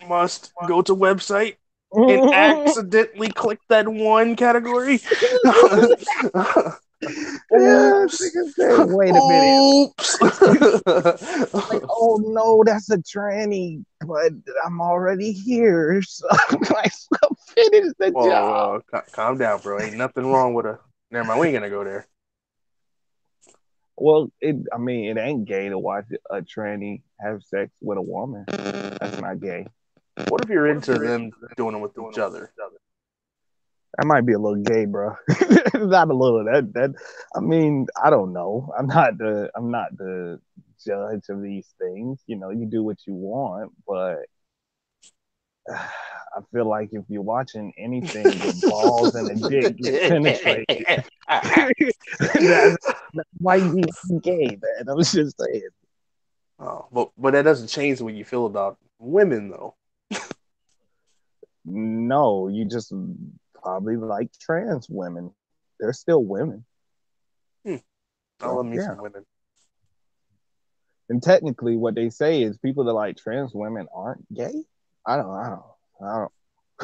Must go to website and accidentally click that one category. Yeah, Oops. nigga say, wait a minute. Oops. Like, oh no, that's a tranny, but I'm already here. So I'm like, finish the job. Whoa, calm down, bro. Ain't nothing wrong with a. Never mind, we ain't gonna go there. Well, I mean, it ain't gay to watch a tranny have sex with a woman. That's not gay. What if you're into them doing it with each other? That might be a little gay, bro. Not a little. That. I mean, I don't know. I'm not the judge of these things. You do what you want, but I feel like if you're watching anything with balls and a dick get penetrated, that might be gay, man. I was just saying. Oh, but that doesn't change the way you feel about women, though. No, you just probably like trans women. They're still women. Hmm, I So love me yeah. some women. And technically, what they say is people that like trans women aren't gay. I don't.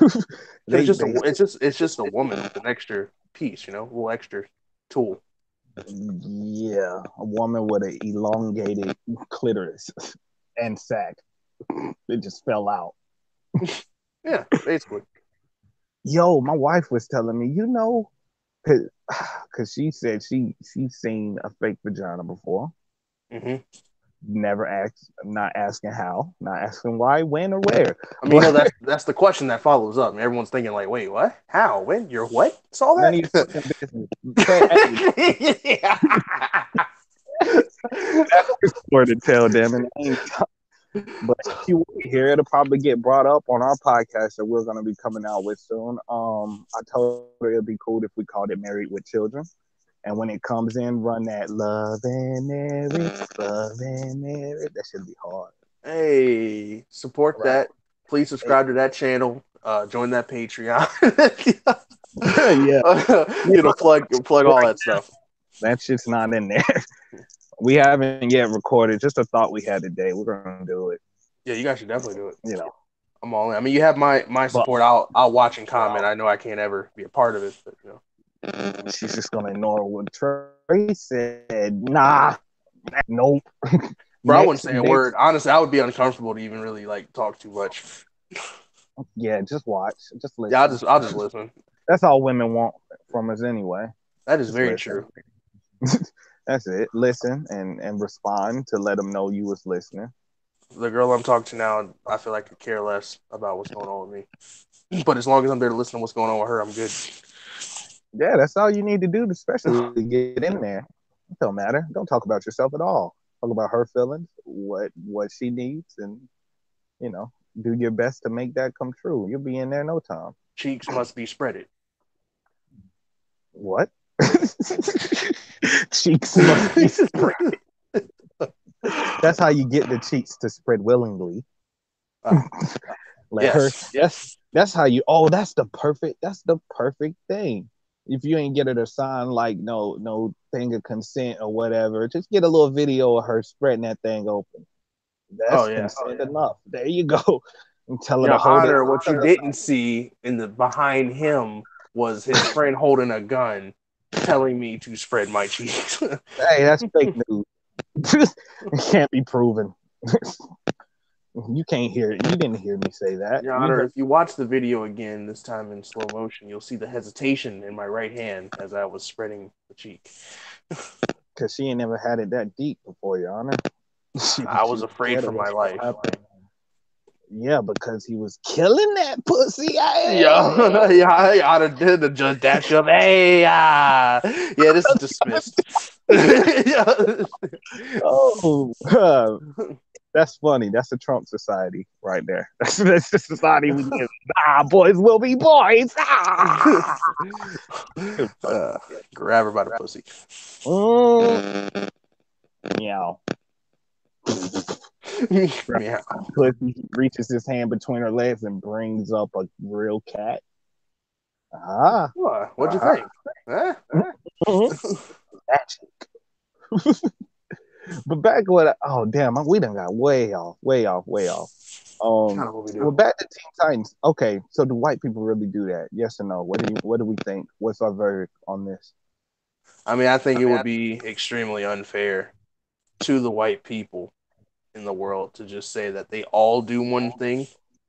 It's they just they a it's just a woman with an extra piece, a little extra tool. Yeah, a woman with an elongated clitoris and sack. It just fell out. Yeah, basically. Yo, my wife was telling me, cause she said she's seen a fake vagina before. Hmm. Never asked, not asking how, not asking why, when, or where. I mean, no, But that's the question that follows up. And everyone's thinking like, wait, what? How? When? You're what? Saw none of your that? fucking business. Hey, that's a story to tell them, and I ain't. But if you wait here, it'll probably get brought up on our podcast that we're going to be coming out with soon. I told her it'd be cool if we called it Married with Children. And when it comes in, run that love and marriage. That should be hard. Hey, support Right. that. Please subscribe to that channel. Join that Patreon. Yeah. You know, plug all right. that stuff. That shit's not in there. We haven't yet recorded. Just a thought we had today. We're gonna do it. Yeah, you guys should definitely do it. You know, I'm all in. I mean, you have my but support. I'll watch and comment. I know I can't ever be a part of it, but she's just gonna ignore what Trey said. Nah, nope. bro, I next, wouldn't say a next. word. Honestly, I would be uncomfortable to even really like talk too much. Yeah, just watch, just Yeah, listen. I'll just listen. That's all women want from us anyway. That is Just very listen. true. That's it. Listen and respond to let them know you was listening. The girl I'm talking to now, I feel like could care less about what's going on with me. But as long as I'm there to listen to what's going on with her, I'm good. Yeah, that's all you need to do, especially get in there. It don't matter. Don't talk about yourself at all. Talk about her feelings, what she needs, and you know, do your best to make that come true. You'll be in there no time. Cheeks must be spreaded. What? Cheeks must be spread. That's how you get the cheeks to spread willingly. Ah, Let her. yes. That's how you. Oh, that's the perfect. That's the perfect thing. If you ain't get her to sign like no thing of consent or whatever, just get a little video of her spreading that thing open. Oh That's yeah. consent enough. There you go. And tell her Yeah, to hold it. Honor, what you didn't see in the behind him was his friend holding a gun, telling me to spread my cheeks. Hey, that's fake news. It can't be proven. You can't hear it. You didn't hear me say that. Your You Honor, heard if you watch the video again, this time in slow motion, you'll see the hesitation in my right hand as I was spreading the cheek. because she ain't never had it that deep before, Your Honor. I She was was afraid scared for of my what's gonna life. happen. Yeah, because he was killing that pussy. Yeah, yeah, I ought to did the judge dash up. Hey, yeah, this is dismissed. Yeah. Oh, that's funny. That's the Trump society right there. That's the society we live in. Ah, boys will be boys. Ah! uh, grab her by the pussy. Mm, meow. Meow. Pussy reaches his hand between her legs and brings up a real cat. Ah, What'd you think? Huh? mhm. Magic. But back what? Oh damn, we done got way off, way off, way off. Kind of what we Well, do. back to Teen Titans. Okay, so do white people really do that? Yes or no? What do we think? What's our verdict on this? I mean, I think it would be extremely unfair to the white people in the world to just say that they all do one thing,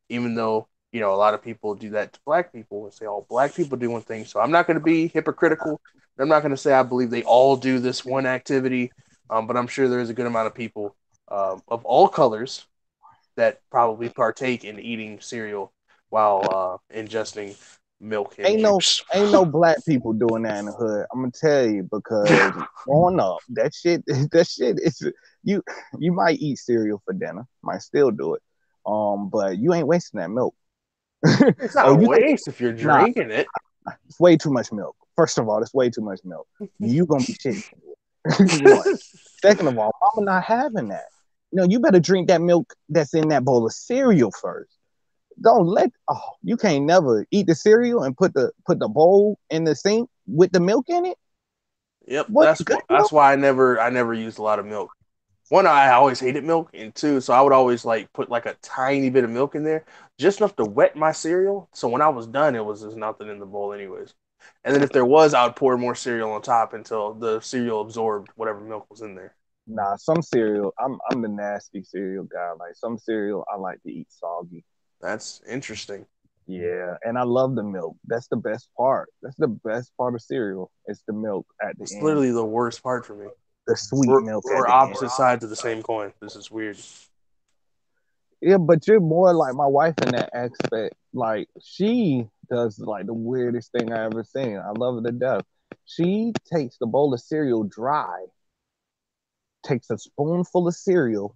even though a lot of people do that to black people and say all black people do one thing. So I'm not going to be hypocritical. I'm not going to say I believe they all do this one activity, but I'm sure there's a good amount of people of all colors that probably partake in eating cereal while ingesting milk and Ain't no juice. ain't no black people doing that in the hood. I'm gonna tell you because growing up, that shit that shit is you you might eat cereal for dinner, might still do it. But you ain't wasting that milk. It's not Oh, a you think waste if you're nah, drinking it. it's way too much milk. First of all, it's way too much milk. You gonna be shitting. One. Second of all, mama not having that. No, you better drink that milk that's in that bowl of cereal first. Don't let you can't never eat the cereal and put the bowl in the sink with the milk in it. Yep, What good that's milk? why I never used a lot of milk. One, I always hated milk, and two, so I would always like put like a tiny bit of milk in there, just enough to wet my cereal. So when I was done, it was just nothing in the bowl, anyways. And then if there was, I would pour more cereal on top until the cereal absorbed whatever milk was in there. Nah, some cereal. I'm the nasty cereal guy. Like some cereal, I like to eat soggy. That's interesting. Yeah, and I love the milk. That's the best part. That's the best part of cereal. It's the milk at the It's end, literally the worst part for me. the sweet We're milk at we're the end. opposite sides of the same coin. This is weird. Yeah, but you're more like my wife in that aspect. Like she does like the weirdest thing I ever seen. I love her to death. She takes the bowl of cereal dry, takes a spoonful of cereal,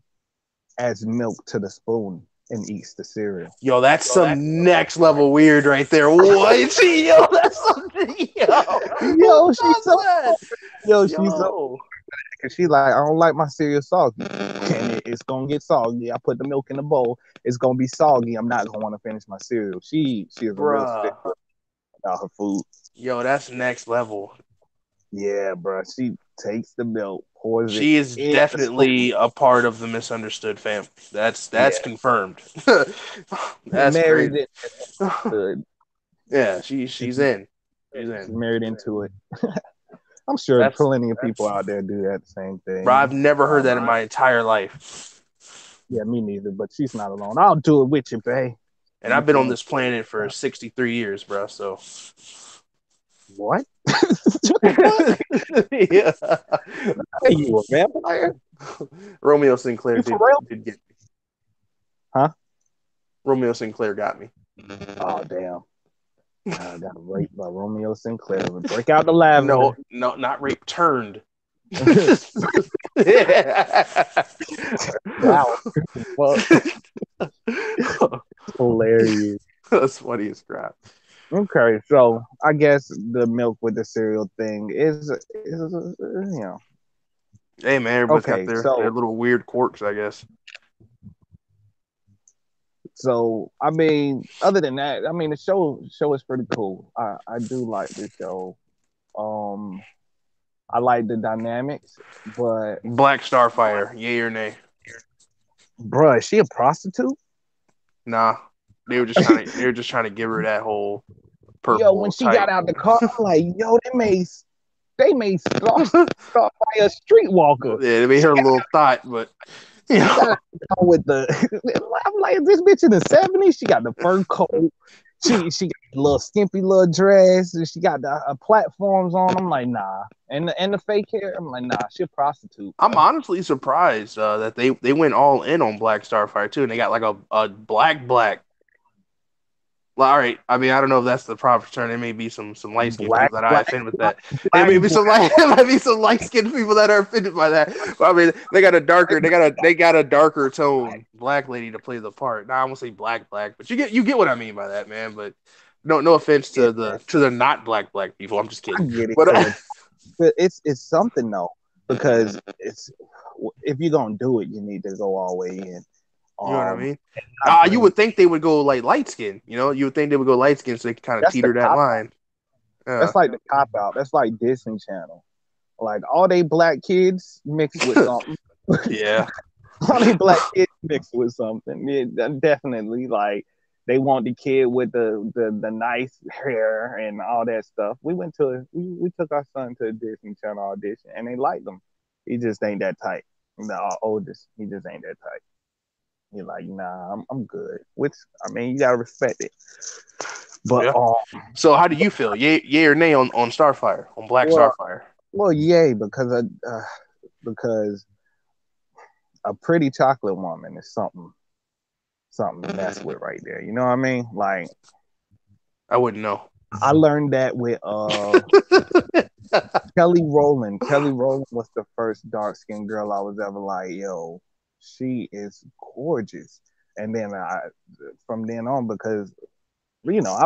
adds milk to the spoon, and eats the cereal. Yo, that's some next level weird right there. What? Yo, that's something. Yo, who Yo, she's does so that? she's so Yo, cause she like I don't like my cereal soggy, and it's gonna get soggy. I put the milk in the bowl, it's gonna be soggy. I'm not gonna want to finish my cereal. She is a real stick bruh. about her food. Yo, that's next level. Yeah, bro. She takes the milk, pours it She is in the spoon. definitely a part of the misunderstood family. That's Yeah, confirmed. That's married crazy. it. Good. Yeah, She's she's in. She's in. married into it. I'm sure That's plenty of people out there do that same bro. I've thing. never heard that in my entire life, Yeah, me neither. But she's not alone. I'll do it with you, babe. and You I've been on can't. this planet for 63 years, bro. So What? What the fuck? yeah. Are you a vampire? Romeo Sinclair You for did real? did get me. Huh? Romeo Sinclair got me. Oh damn. I got raped by Romeo Sinclair. Break out the lavender. No, no, not rape turned. Wow. Fuck. Hilarious. That's funny as crap. Okay, so I guess the milk with the cereal thing is Hey man, everybody's got okay. their little weird quirks, I guess. So I mean, other than that, I mean the show is pretty cool. I do like the show. Um, I like the dynamics, but Black Starfire, yay or nay? bruh, is she a prostitute? Nah, they were just trying to give her that whole Yo, when purple she got type. out the car, I'm like, yo, they made Starfire a streetwalker. Yeah, they made She her a little thought, but you She got know, out the car with the. I'm like, this bitch in the '70s. She got the fur coat. She got a little skimpy little dress. And she got the platforms on. I'm like, nah. And the fake hair. I'm like, nah. She a prostitute, I'm bro. honestly surprised that they went all in on Black Starfire too, and they got like a black. Well, all right, I mean I don't know if that's the proper term. There may be some light skinned Black, people that I black, offend with black, that. There black, may be some black. light there might be some light skinned people that are offended by that. But I mean they got a darker tone black lady to play the part. Now I won't say black, but you get what I mean by that, man. But no offense Yeah, to the not black people. I'm just I kidding. get it But because it's something though because it's if you're gonna do it, you need to go all the way in. you know what I mean? Not You bring would think they would go like light skin, you know? You would think they would go light skin so they could kind of that's the teeter that cop. line. Yeah. That's like the cop out. That's like Disney Channel. Like all they black kids mixed with something. Yeah. All they black kids mixed with something. Yeah, definitely. Like they want the kid with the nice hair and all that stuff. We took our son to a Disney Channel audition and they liked him. He just ain't that tight. Our oldest, he just ain't that tight. He's like, nah, I'm good. Which I mean, you gotta respect it. But Yeah. So how do you feel? Yay or nay on Starfire, on Black well, Starfire? well, yay, because a pretty chocolate woman is something to mess with right there. You know what I mean? Like I wouldn't know. I learned that with Kelly Rowland. Kelly Rowland was the first dark skinned girl I was ever like, yo, she is gorgeous. And then from then on, because I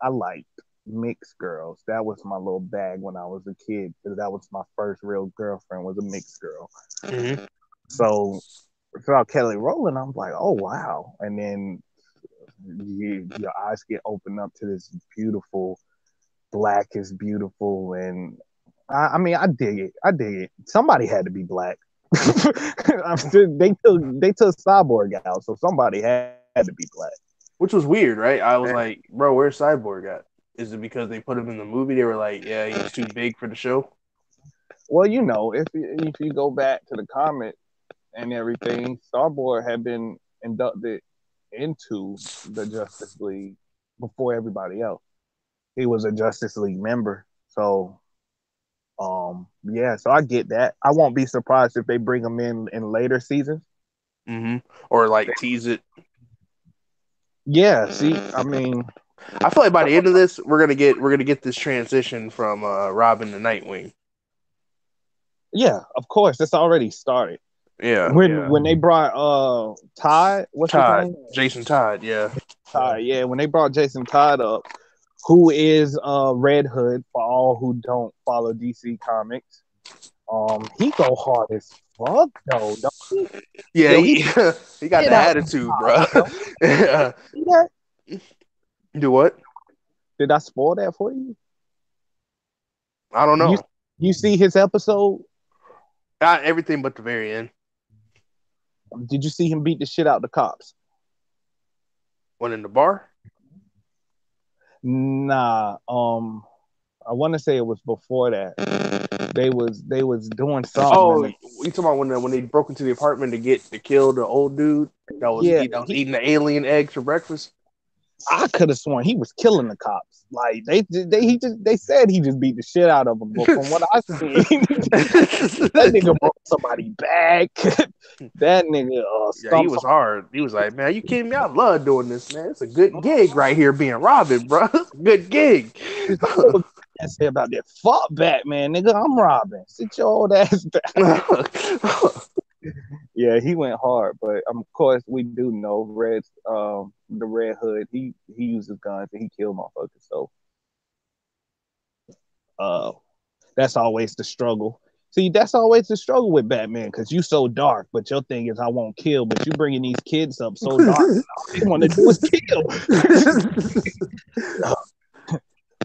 liked mixed girls. That was my little bag when I was a kid because that was my first real girlfriend was a mixed girl. Hmm. So throughout Kelly Rowland, I'm like, oh wow. And then your eyes get opened up to this beautiful black is beautiful, and I mean, I dig it. I dig it. Somebody had to be black. They took Cyborg out, so somebody had to be black. Which was weird, right? I was like, bro, where's Cyborg at? Is it because they put him in the movie? They were like, yeah, he's too big for the show. Well, if you go back to the comic and everything, Starboy had been inducted into the Justice League before everybody else. He was a Justice League member, so yeah, so I get that. I won't be surprised if they bring him in later seasons. Hmm. Or like tease it. Yeah, see, I mean, I feel like by the end of this, we're gonna get this transition from Robin to Nightwing. yeah, of course, that's already started. Yeah. When they brought Todd, what's his Todd, name? Jason Todd. Yeah. Todd, yeah, when they brought Jason Todd up, who is Red Hood for all who don't follow DC Comics. He go hard as fuck though. Don't he? Yeah, Yo, he he got did the out attitude, bro. yo. Yeah. See that? Do what? Did I spoil that for you? I don't You know. you see his episode? Everything but the very end. Did you see him beat the shit out the cops? Went in the bar. Nah. I want to say it was before that. They was doing something Oh, and you talking about when they broke into the apartment to kill the old dude yeah, that was eating the alien eggs for breakfast? I could have sworn he was killing the cops. Like they said he just beat the shit out of them, but from what I seen, that nigga broke somebody back. That nigga Yeah, he stumped was somebody. hard. He was like, man, you kidding me? I love doing this, man. It's a good gig right here being Robin, bro. It's a good gig. There's no little say about that. Fuck Batman, nigga. I'm Robin. Sit your old ass back. Yeah, he went hard, but of course we do know the Red Hood. he uses guns and he kills motherfuckers. So uh, that's always the struggle. See, that's always the struggle with Batman because you so dark, but your thing is I won't kill. But you bringing these kids up so dark, and all they want to do is kill.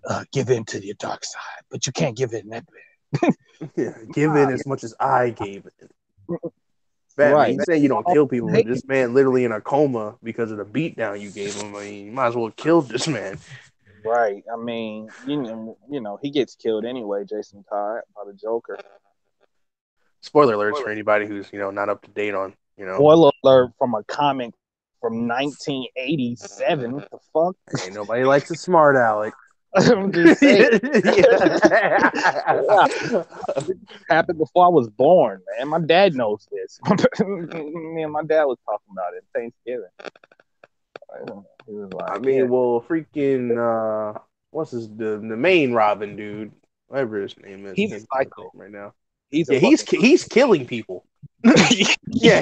uh, give in to your dark side, but you can't give in that way. Yeah, give in as much as I gave it. Batman, Right. you say you don't kill people, but this man literally in a coma because of the beatdown you gave him. I mean, you might as well kill this man. Right. I mean, he gets killed anyway, Jason Todd, by the Joker. Spoiler alerts for anybody who's not up to date on. Spoiler alert from a comic from 1987. What the fuck? Ain't nobody likes a smart aleck. I'm just saying. Yeah, it happened before I was born, man. My dad knows this. Me and my dad was talking about it Thanksgiving. He was I like, "Yeah, mean, well, freaking what's the main Robin dude, whatever his name is, I he's a can't think of his name psycho. right now. He's a Yeah, fucking." he's killing people. Yeah,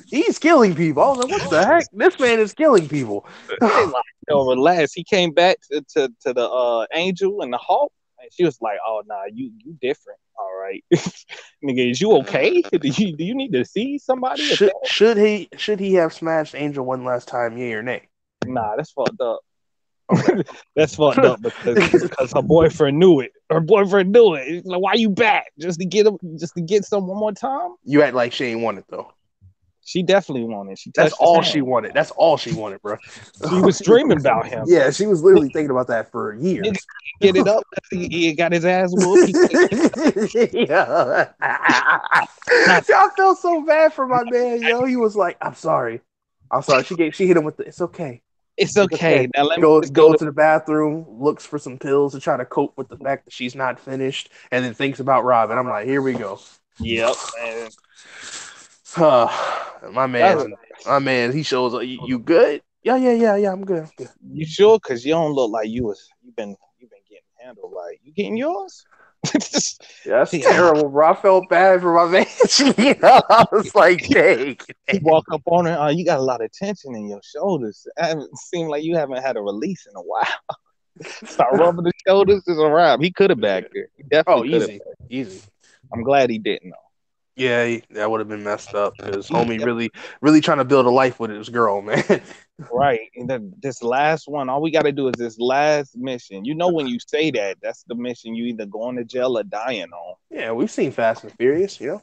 he's killing people. I was like, what the heck? This man is killing people. They like, relax. He came back to the Angel and the Hawk, and she was like, "Oh nah, you different. All right, nigga, is you okay? Do you need to see somebody? Should he have smashed Angel one last time? Yay or nay? Nah, that's fucked up. Okay. That's fucked up because her boyfriend knew it. Her boyfriend knew it. He's like, why you back? Just to get him, just to get some one more time? You act like she ain't want it though. She definitely wanted. She That's touched his all hand. she wanted. That's all she wanted, bro. She was dreaming about him. Yeah, she was literally thinking about that for Nigga years. get it up. He got his ass whooped. Yeah. Not, I felt so bad for my man, yo. He was like, "I'm sorry, I'm sorry." She hit him with the, "It's okay, it's it's okay." okay. Now let me Goes just go goes to. to the bathroom, looks for some pills to try to cope with the fact that she's not finished, and then thinks about Robin. I'm like, here we go. Yep. And my that's, man's my man. He shows up. You good? Yeah, yeah, yeah, yeah. I'm good. I'm good. you sure? Cause you don't look like you've been getting handled. Like you getting yours? Yeah, that's He, terrible, bro. I felt bad for my man. I was like, dang. he walk up on her. You got a lot of tension in your shoulders. It seemed like you haven't had a release in a while. Start rubbing the shoulders is a rap. He could have backed her. He definitely Oh, could have. easy, easy. I'm glad he didn't though. Yeah, that would have been messed up because He homie really, really trying to build a life with his girl, man. right. And this last one, all we got to do is this last mission. You know, when you say that, that's the mission you either going to jail or dying on. Yeah, we've seen Fast and Furious, for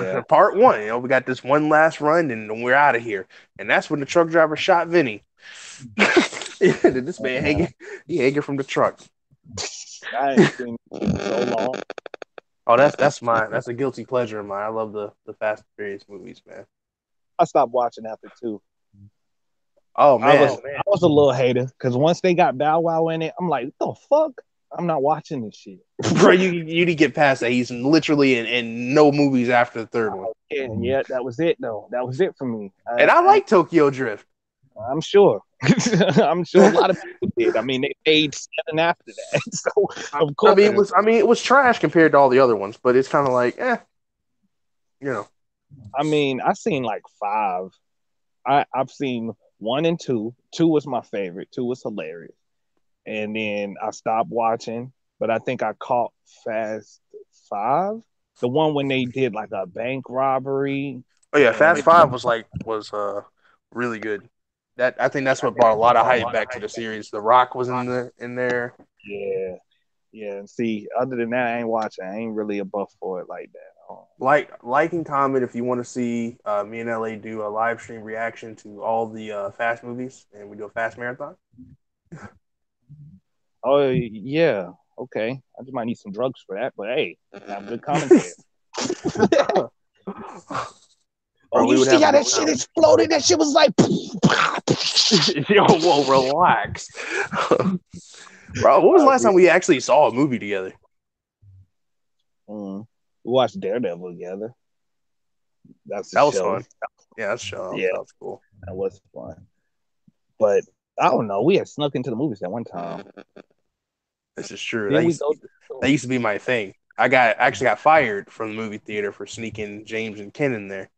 Yeah. part one. We got this one last run and we're out of here. And that's when the truck driver shot Vinny. This man hanging from the truck. I ain't seen it in so long. Oh, that's a guilty pleasure of mine. I love the Fast and Furious movies, man. I stopped watching after two. Oh I was man, I was a little hater because once they got Bow Wow in it, I'm like, what the fuck? I'm not watching this shit. bro, you need to get past that. He's literally in no movies after the third one. Yeah, that was it though. That was it for me. And I like Tokyo Drift. I'm sure. I'm sure a lot of people did. I mean, they paid seven after that, so of I course. mean, it was trash compared to all the other ones, but it's kind of like, you know. I mean, I've seen like five. I've seen one and two. Two was my favorite. Two was hilarious, and then I stopped watching. But I think I caught Fast Five, the one when they did like a bank robbery, Oh yeah, and Fast Five was really good. That I think that's what brought a lot of hype back to the series. The Rock was in there. yeah, yeah. And see, other than that, I ain't watching. I ain't really a buff for it like that. Like and comment if you want to see me and LA do a live stream reaction to all the Fast movies, and we do a Fast marathon. Oh yeah, okay. I just might need some drugs for that, but hey, have good commentary. Oh, Bro, we you would see have a how good that shit time. exploded? That shit was like. Yo, whoa, relax. Bro, what was the last time we actually saw a movie together? We watched Daredevil together. That's the That was show. fun. Yeah, that's show. Yeah, That was cool. that was fun. But I don't know. We had snuck into the movies at one time. This is true. Then we go. That used to be my thing. Actually got fired from the movie theater for sneaking James and Ken in there.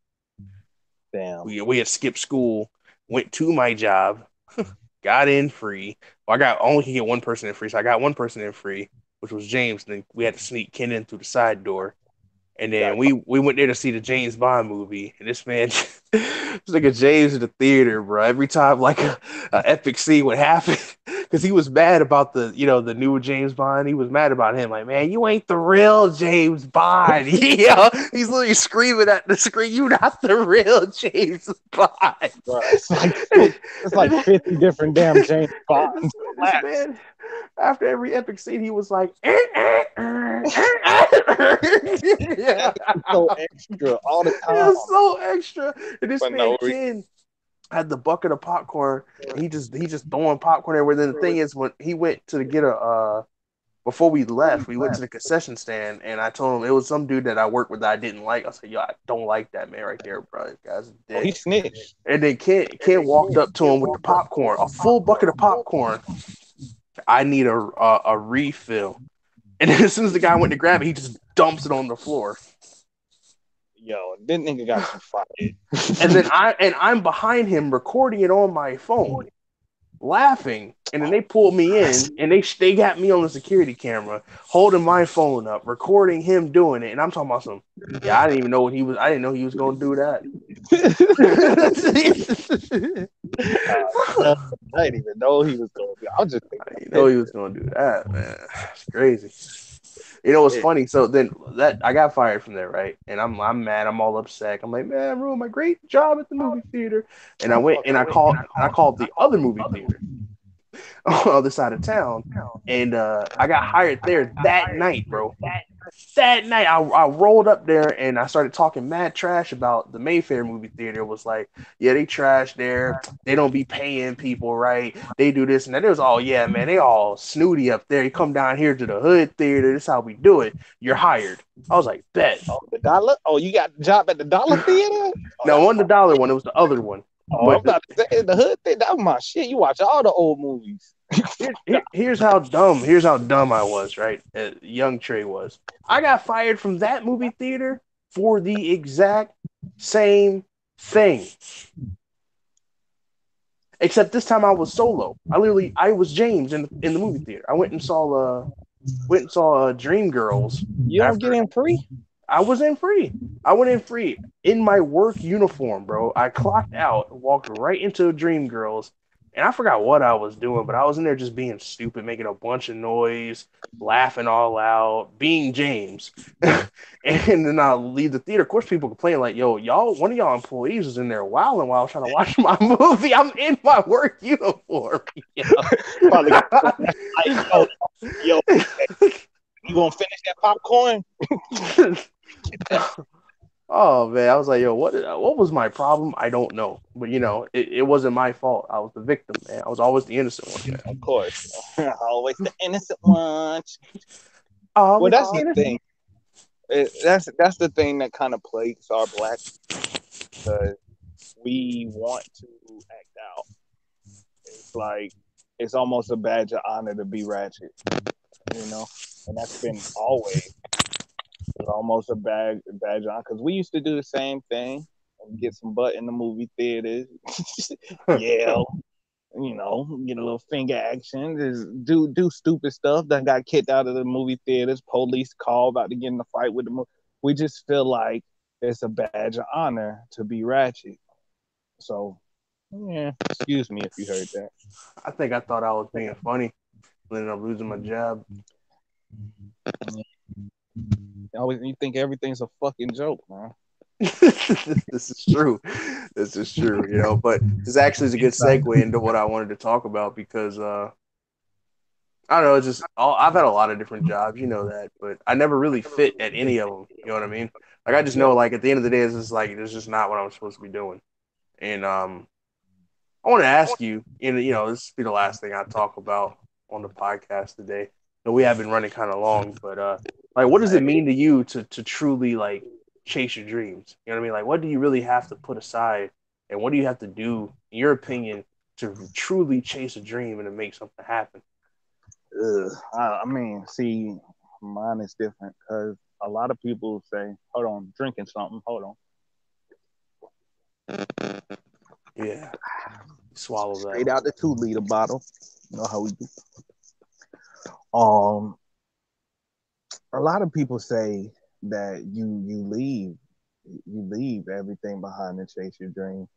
Damn. We had skipped school, went to my job, got in free. Well, I got only could get one person in free, so I got one person in free, which was James. And then we had to sneak Ken in through the side door. And then Got we went there to see the James Bond movie, and this man, it was like a James in the theater, bro. Every time like a epic scene would happen, because he was mad about the new James Bond. He was mad about him, like, man, you ain't the real James Bond. He's literally screaming at the screen, you not the real James Bond. bro. and, It's like then, 50 different damn James and this Bonds. this Relax. man, after every epic scene, he was like, That yeah. is so extra all the It time was so extra. And this for man no Ken had the bucket of popcorn, and he just throwing popcorn everywhere. Then the thing is, when he went to get a before we left, we went to the concession stand, and I told him it was some dude that I worked with that I didn't like. I said, "Yo, I don't like that man right there, bro. This guy's a Oh, he dick." snitched. And then Ken walked up to him with the popcorn, a full bucket of popcorn. I need a refill. And then as soon as the guy went to grab it, he just dumps it on the floor. Yo, this nigga got you And then fired. I'm behind him recording it on my phone, laughing. And then they pulled me in, and they got me on the security camera, holding my phone up, recording him doing it. And I'm talking about some. Yeah, I didn't even know what he was. I didn't know he was going to do that. No, I didn't even know he was going to be. I was just I thinking of didn't know he was pictures. going to do that, man. It's crazy. You know what's Yeah. funny? So then that I got fired from there, right? And I'm mad. I'm all upset. I'm like, man, I ruined my great job at the movie theater. And I went and I called the other movie theater on the other side of town, and I got hired there that night, bro. That night, I rolled up there and I started talking mad trash about the Mayfair movie theater. It was like, yeah, they trash there. They don't be paying people right. They do this and that. It was all, yeah, man, they all snooty up there. You come down here to the hood theater. This is how we do it. You're hired. I was like, bet. Oh, the dollar? Oh, you got a job at the dollar theater? Oh, Now, that's one the my. dollar one, it was the other one. Oh, I'm But about to say the hood thing. That was my shit. You watch all the old movies. here's how dumb I was, right? Young Trey was. I got fired from that movie theater for the exact same thing. Except this time I was solo. I was James in the movie theater. I went and saw Dreamgirls You don't get after in free? I was in free. I went in free in my work uniform, bro. I clocked out, walked right into Dreamgirls, and I forgot what I was doing, but I was in there just being stupid, making a bunch of noise, laughing all out, being James. And then I leave the theater. Of course, people complain like, "Yo, y'all, one of y'all employees was in there wilding while I was trying to watch my movie. I'm in my work uniform." Yeah. Probably got to like, yo, you gonna finish that popcorn? Oh man, I was like, yo, what was my problem? I don't know, but it wasn't my fault. I was the victim, man. I was always the innocent one. Of course, always the innocent ones. Well, Always the that's the innocent. thing. That's the thing that kind of plagues our black because we want to act out. It's like it's almost a badge of honor to be ratchet, you know, and that's been always. It's almost a badge on because we used to do the same thing. Get some butt in the movie theaters, yell, get a little finger action, just do stupid stuff. That got kicked out of the movie theaters. Police call about to get in a fight with the movie. We just feel like it's a badge of honor to be ratchet. So yeah, excuse me if you heard that. I think I thought I was being funny, ended up losing my job. Always you think everything's a fucking joke, man. This is true. This is true. But this actually is a good segue into what I wanted to talk about because I don't know. It's just I've had a lot of different jobs, you know that, but I never really fit at any of them. You know what I mean? Like I just Yeah. know, like at the end of the day, it's just like it's just not what I'm supposed to be doing. And I want to ask you, and this will be the last thing I talk about on the podcast today. We have been running kind of long, but like, what does it mean to you to truly like chase your dreams? You know what I mean? Like, what do you really have to put aside, and what do you have to do, in your opinion, to truly chase a dream and to make something happen? I mean, see, mine is different because a lot of people say, "Hold on, drinking something. Hold on." Yeah, Swallow that. straight out the 2 liter bottle. You know how we do. Um, a lot of people say that you leave everything behind and chase your dream.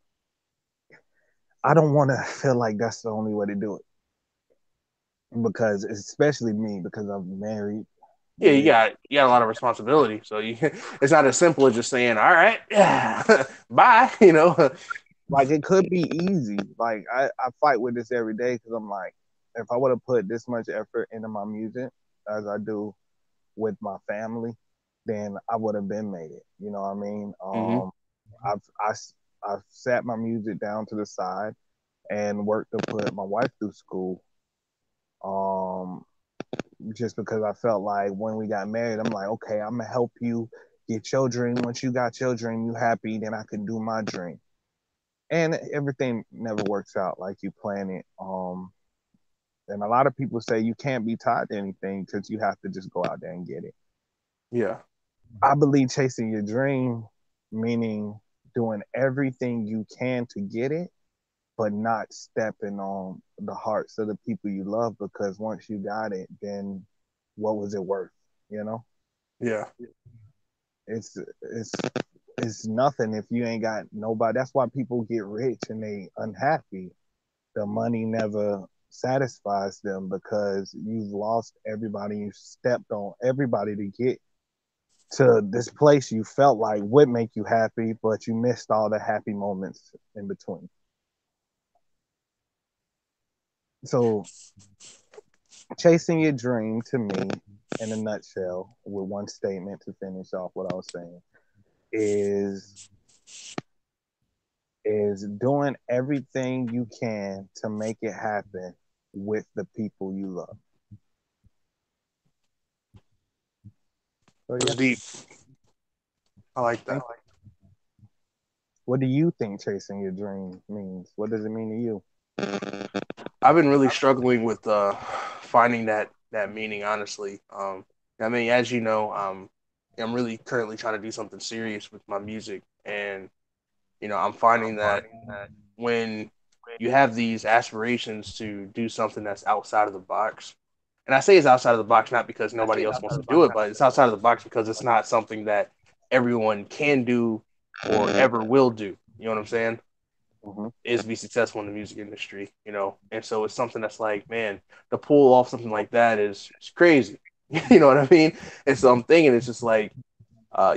I don't want to feel like that's the only way to do it because, especially me, because I'm married Yeah, with. you got a lot of responsibility. So you it's not as simple as just saying, "All right, yeah, bye." You know. Like it could be easy. Like I fight with this every day because I'm like, if I would have put this much effort into my music as I do with my family, then I would have been made it. You know what I mean? Hmm. I've I, I've sat my music down to the side and worked to put my wife through school. Um, just because I felt like when we got married, I'm like, okay, I'm gonna help you get your dream. Once you got your dream, you happy, then I can do my dream. And everything never works out like you plan it. And a lot of people say you can't be tied to anything because you have to just go out there and get it. Yeah. I believe chasing your dream, meaning doing everything you can to get it, but not stepping on the hearts of the people you love because once you got it, then what was it worth? You know, Yeah. it's it's it's nothing if you ain't got nobody. That's why people get rich and they unhappy. The money never satisfies them because you've lost everybody. You stepped on everybody to get to this place you felt like would make you happy, but you missed all the happy moments in between. So, chasing your dream to me, in a nutshell, with one statement to finish off what I was saying, is is doing everything you can to make it happen with the people you love. So That's yeah, deep. I like thank that. you. What do you think chasing your dream means? What does it mean to you? I've been really struggling with finding that meaning, honestly. I mean, as you know, I'm really currently trying to do something serious with my music, and I'm finding that when you have these aspirations to do something that's outside of the box, and I say it's outside of the box not because nobody else wants to do it, but it's outside of the box because it's not something that everyone can do or ever will do. You know what I'm saying? Mm-hmm. Is be successful in the music industry, and so it's something that's like, man, to pull off something like that is it's crazy. You know what I mean? And so I'm thinking it's just like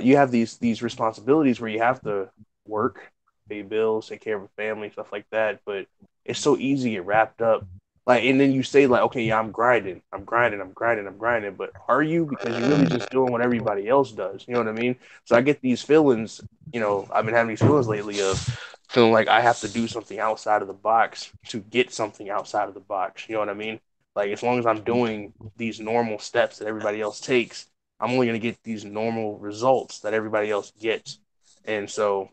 you have these responsibilities where you have to work, pay bills, take care of a family, stuff like that. But it's so easy to get wrapped up. Like, and then you say like, okay, yeah, I'm grinding, I'm grinding, I'm grinding, I'm grinding. But are you? Because you're really just doing what everybody else does. You know what I mean? So I get these feelings. I've been having these feelings lately of feeling like I have to do something outside of the box to get something outside of the box. You know what I mean? Like as long as I'm doing these normal steps that everybody else takes, I'm only going to get these normal results that everybody else gets. And so,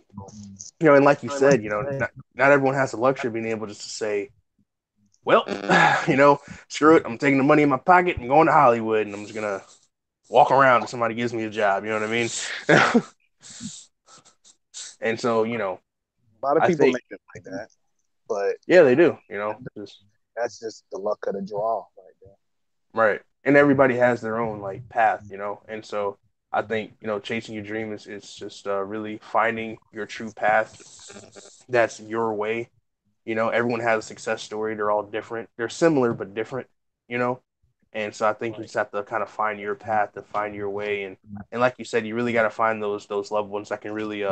and like you said, not everyone has the luxury of being able just to say, well, screw it. I'm taking the money in my pocket and going to Hollywood and I'm just going to walk around until somebody gives me a job. You know what I mean? And so, A lot of I people think, make it like that, but yeah, they do, just that's just the luck of the draw right there. right. And everybody has their own like path. And so I think, chasing your dream is just really finding your true path that's your way. Everyone has a success story. They're all different. They're similar but different, you know. And so I think you Right. just have to kind of find your path and find your way. And like you said, you really got to find those loved ones that can really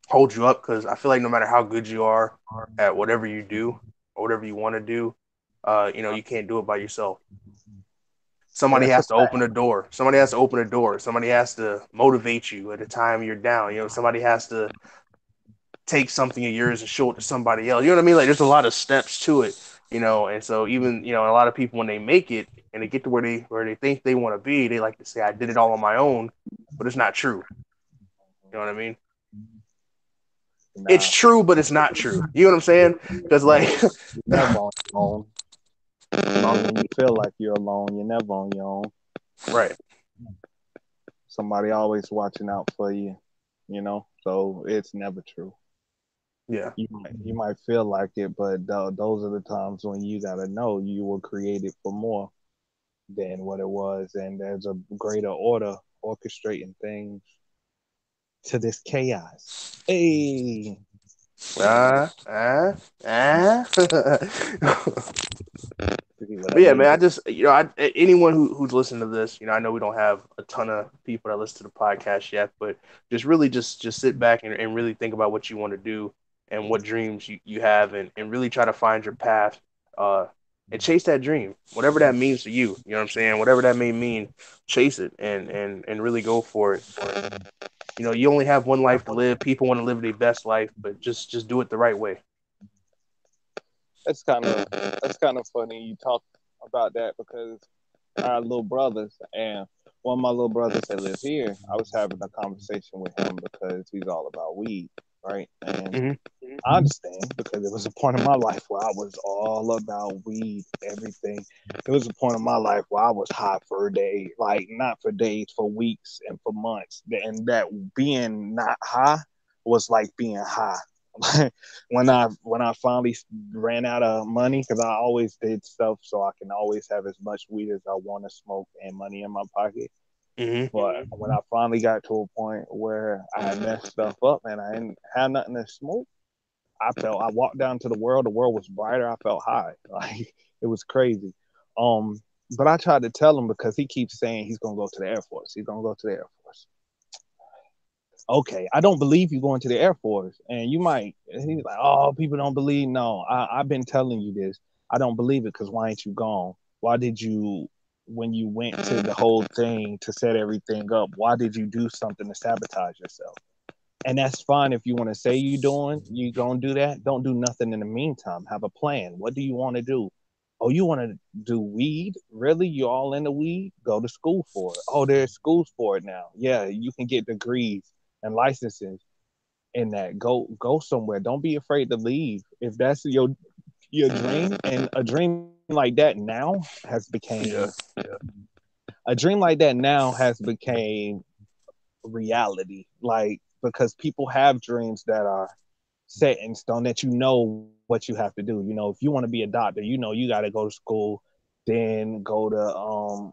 hold you up because I feel like no matter how good you are at whatever you do or whatever you want to do, you can't do it by yourself. Somebody That's a has to fact. open a door. Somebody has to open a door. Somebody has to motivate you at a time you're down. Somebody has to take something of yours and show it to somebody else. You know what I mean? Like there's a lot of steps to it, and so even a lot of people when they make it and they get to where they think they want to be, they like to say I did it all on my own, but it's not true. You know what I mean? It's Nah, true, but it's not true. You know what I'm saying? Because like, right. You're never on your own. Even when you feel like you're alone, you're never on your own. right, Somebody always watching out for you, so it's never true. Yeah. You might feel like it, but those are the times when you gotta know you were created for more than what it was, and there's a greater order orchestrating things to this chaos. Hey, Ah, ah, ah. see what I But yeah, did man, I there? just anyone who's listening to this, I know we don't have a ton of people that listen to the podcast yet, but just really just sit back and really think about what you want to do and what dreams you have, and really try to find your path, uh, and chase that dream, whatever that means to you. You know what I'm saying? Whatever that may mean, chase it and really go for it. You only have one life to live. People want to live their best life, but just do it the right way. That's kind of funny you talk about that because our little brothers and one of my little brothers that live here, I was having a conversation with him because he's all about weed, right? And Hmm. I understand because it was a point in my life where I was all about weed, everything. It was a point in my life where I was high for a day, like not for days, for weeks and for months. And that being not high was like being high. when I finally ran out of money, because I always did stuff so I can always have as much weed as I want to smoke and money in my pocket. Hmm. But when I finally got to a point where I had messed stuff up and I didn't have nothing to smoke, I walked down to the world was brighter, I felt high. Like it was crazy. Um, but I tried to tell him because he keeps saying he's gonna go to the Air Force. He's gonna go to the Air Force. Okay, I don't believe you going to the Air Force. And you might he's like, oh, people don't believe. No, I've been telling you this. I don't believe it because why ain't you gone? Why did you when you went to the whole thing to set everything up, why did you do something to sabotage yourself? And that's fine if you want to say you gonna do that. Don't do nothing in the meantime. Have a plan. What do you want to do? Oh, you want to do weed? Really? You all into weed? Go to school for it. Oh, there's schools for it now. Yeah, you can get degrees and licenses in that. Go somewhere. Don't be afraid to leave. If that's your dream, and a dream like that now has became Yeah. a dream like that now has became reality. Like because people have dreams that are set in stone that you know what you have to do. If you want to be a doctor, you got to go to school, then go to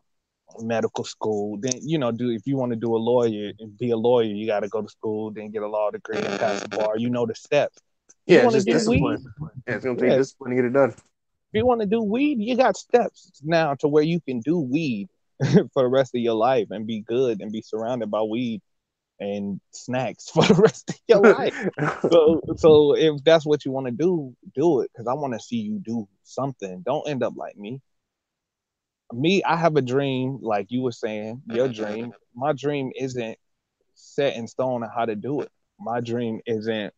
medical school, then do if you want to do a lawyer and be a lawyer, you got to go to school, then get a law degree and pass the bar. You know the steps. You Yeah, it's want to just do discipline. weed? Yeah, it's gonna take Yeah. If discipline to get it done. you want to do weed, you got steps now to where you can do weed for the rest of your life and be good and be surrounded by weed and snacks for the rest of your life. So if that's what you want to do it because I want to see you do something. Don't end up like me. I have a dream, like you were saying, your dream. My dream isn't set in stone on how to do it. My dream isn't,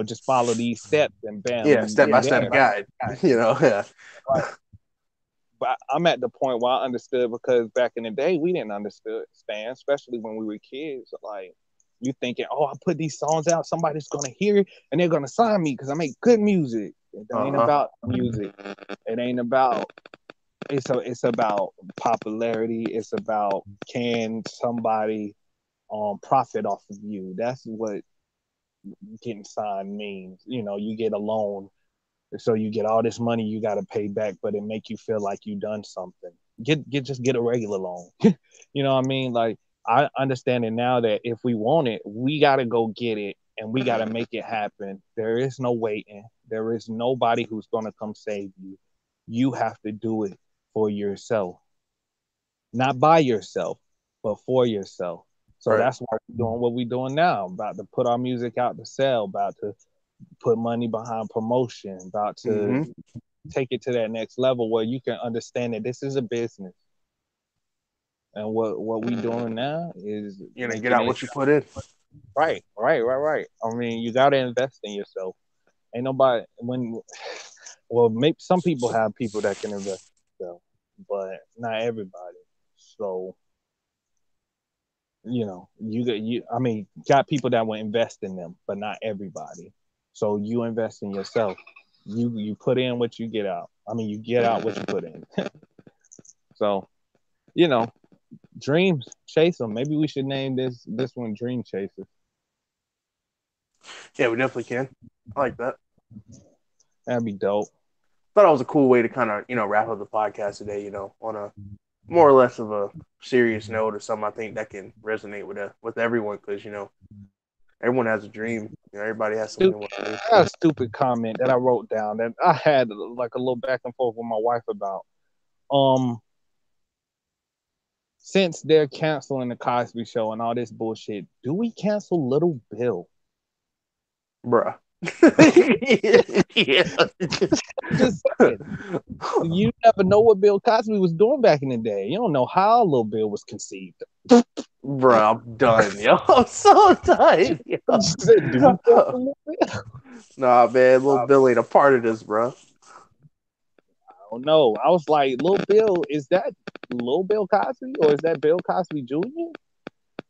just follow these steps and bam, Yeah, step by you step there. guide. Yeah. Right. But I'm at the point where I understood because back in the day we didn't understand, especially when we were kids. Like you thinking, oh, I put these songs out, somebody's gonna hear it and they're gonna sign me because I make good music. It Uh ain't huh. about music. It ain't about it's about popularity. It's about can somebody profit off of you. That's what getting signed means. You get a loan, so you get all this money you got to pay back, but it make you feel like you done something. Just get a regular loan. You know what I mean? Like I understand it now that if we want it, we got to go get it and we got to make it happen. There is no waiting. There is nobody who's going to come save you. You have to do it for yourself, not by yourself, but for yourself. So Right. that's why we're doing what we're doing now. About to put our music out to sell, about to put money behind promotion, about to Mm-hmm. take it to that next level where you can understand that this is a business. And what we doing now is You're gonna get making out it what you put in. right, right, right, right. I mean, you got to invest in yourself. Ain't nobody when well, maybe some people have people that can invest in themselves, but not everybody. So I mean, got people that will invest in them, but not everybody. So you invest in yourself. You put in what you get out. I mean, you get out what you put in. So you know, dreams chase them. Maybe we should name this one Dream Chasers. Yeah, we definitely can. I like that. That'd be dope. Thought it was a cool way to kind of wrap up the podcast today. On a more or less of a serious note or something. I think that can resonate with everyone because everyone has a dream. Everybody has something they want to do. I got a stupid comment that I wrote down that I had like a little back and forth with my wife about. Um, since they're canceling the Cosby Show and all this bullshit, do we cancel Little Bill? Bruh. Yeah. Just saying. You never know what Bill Cosby was doing back in the day. You don't know how Little Bill was conceived. Bruh, I'm done, yo. I'm so done, yo. Do we cancel Little Bill? Nah, man, little Bill ain't a part of this, bro. I don't know. I was like, Little Bill, is that Little Bill Cosby or is that Bill Cosby Jr.?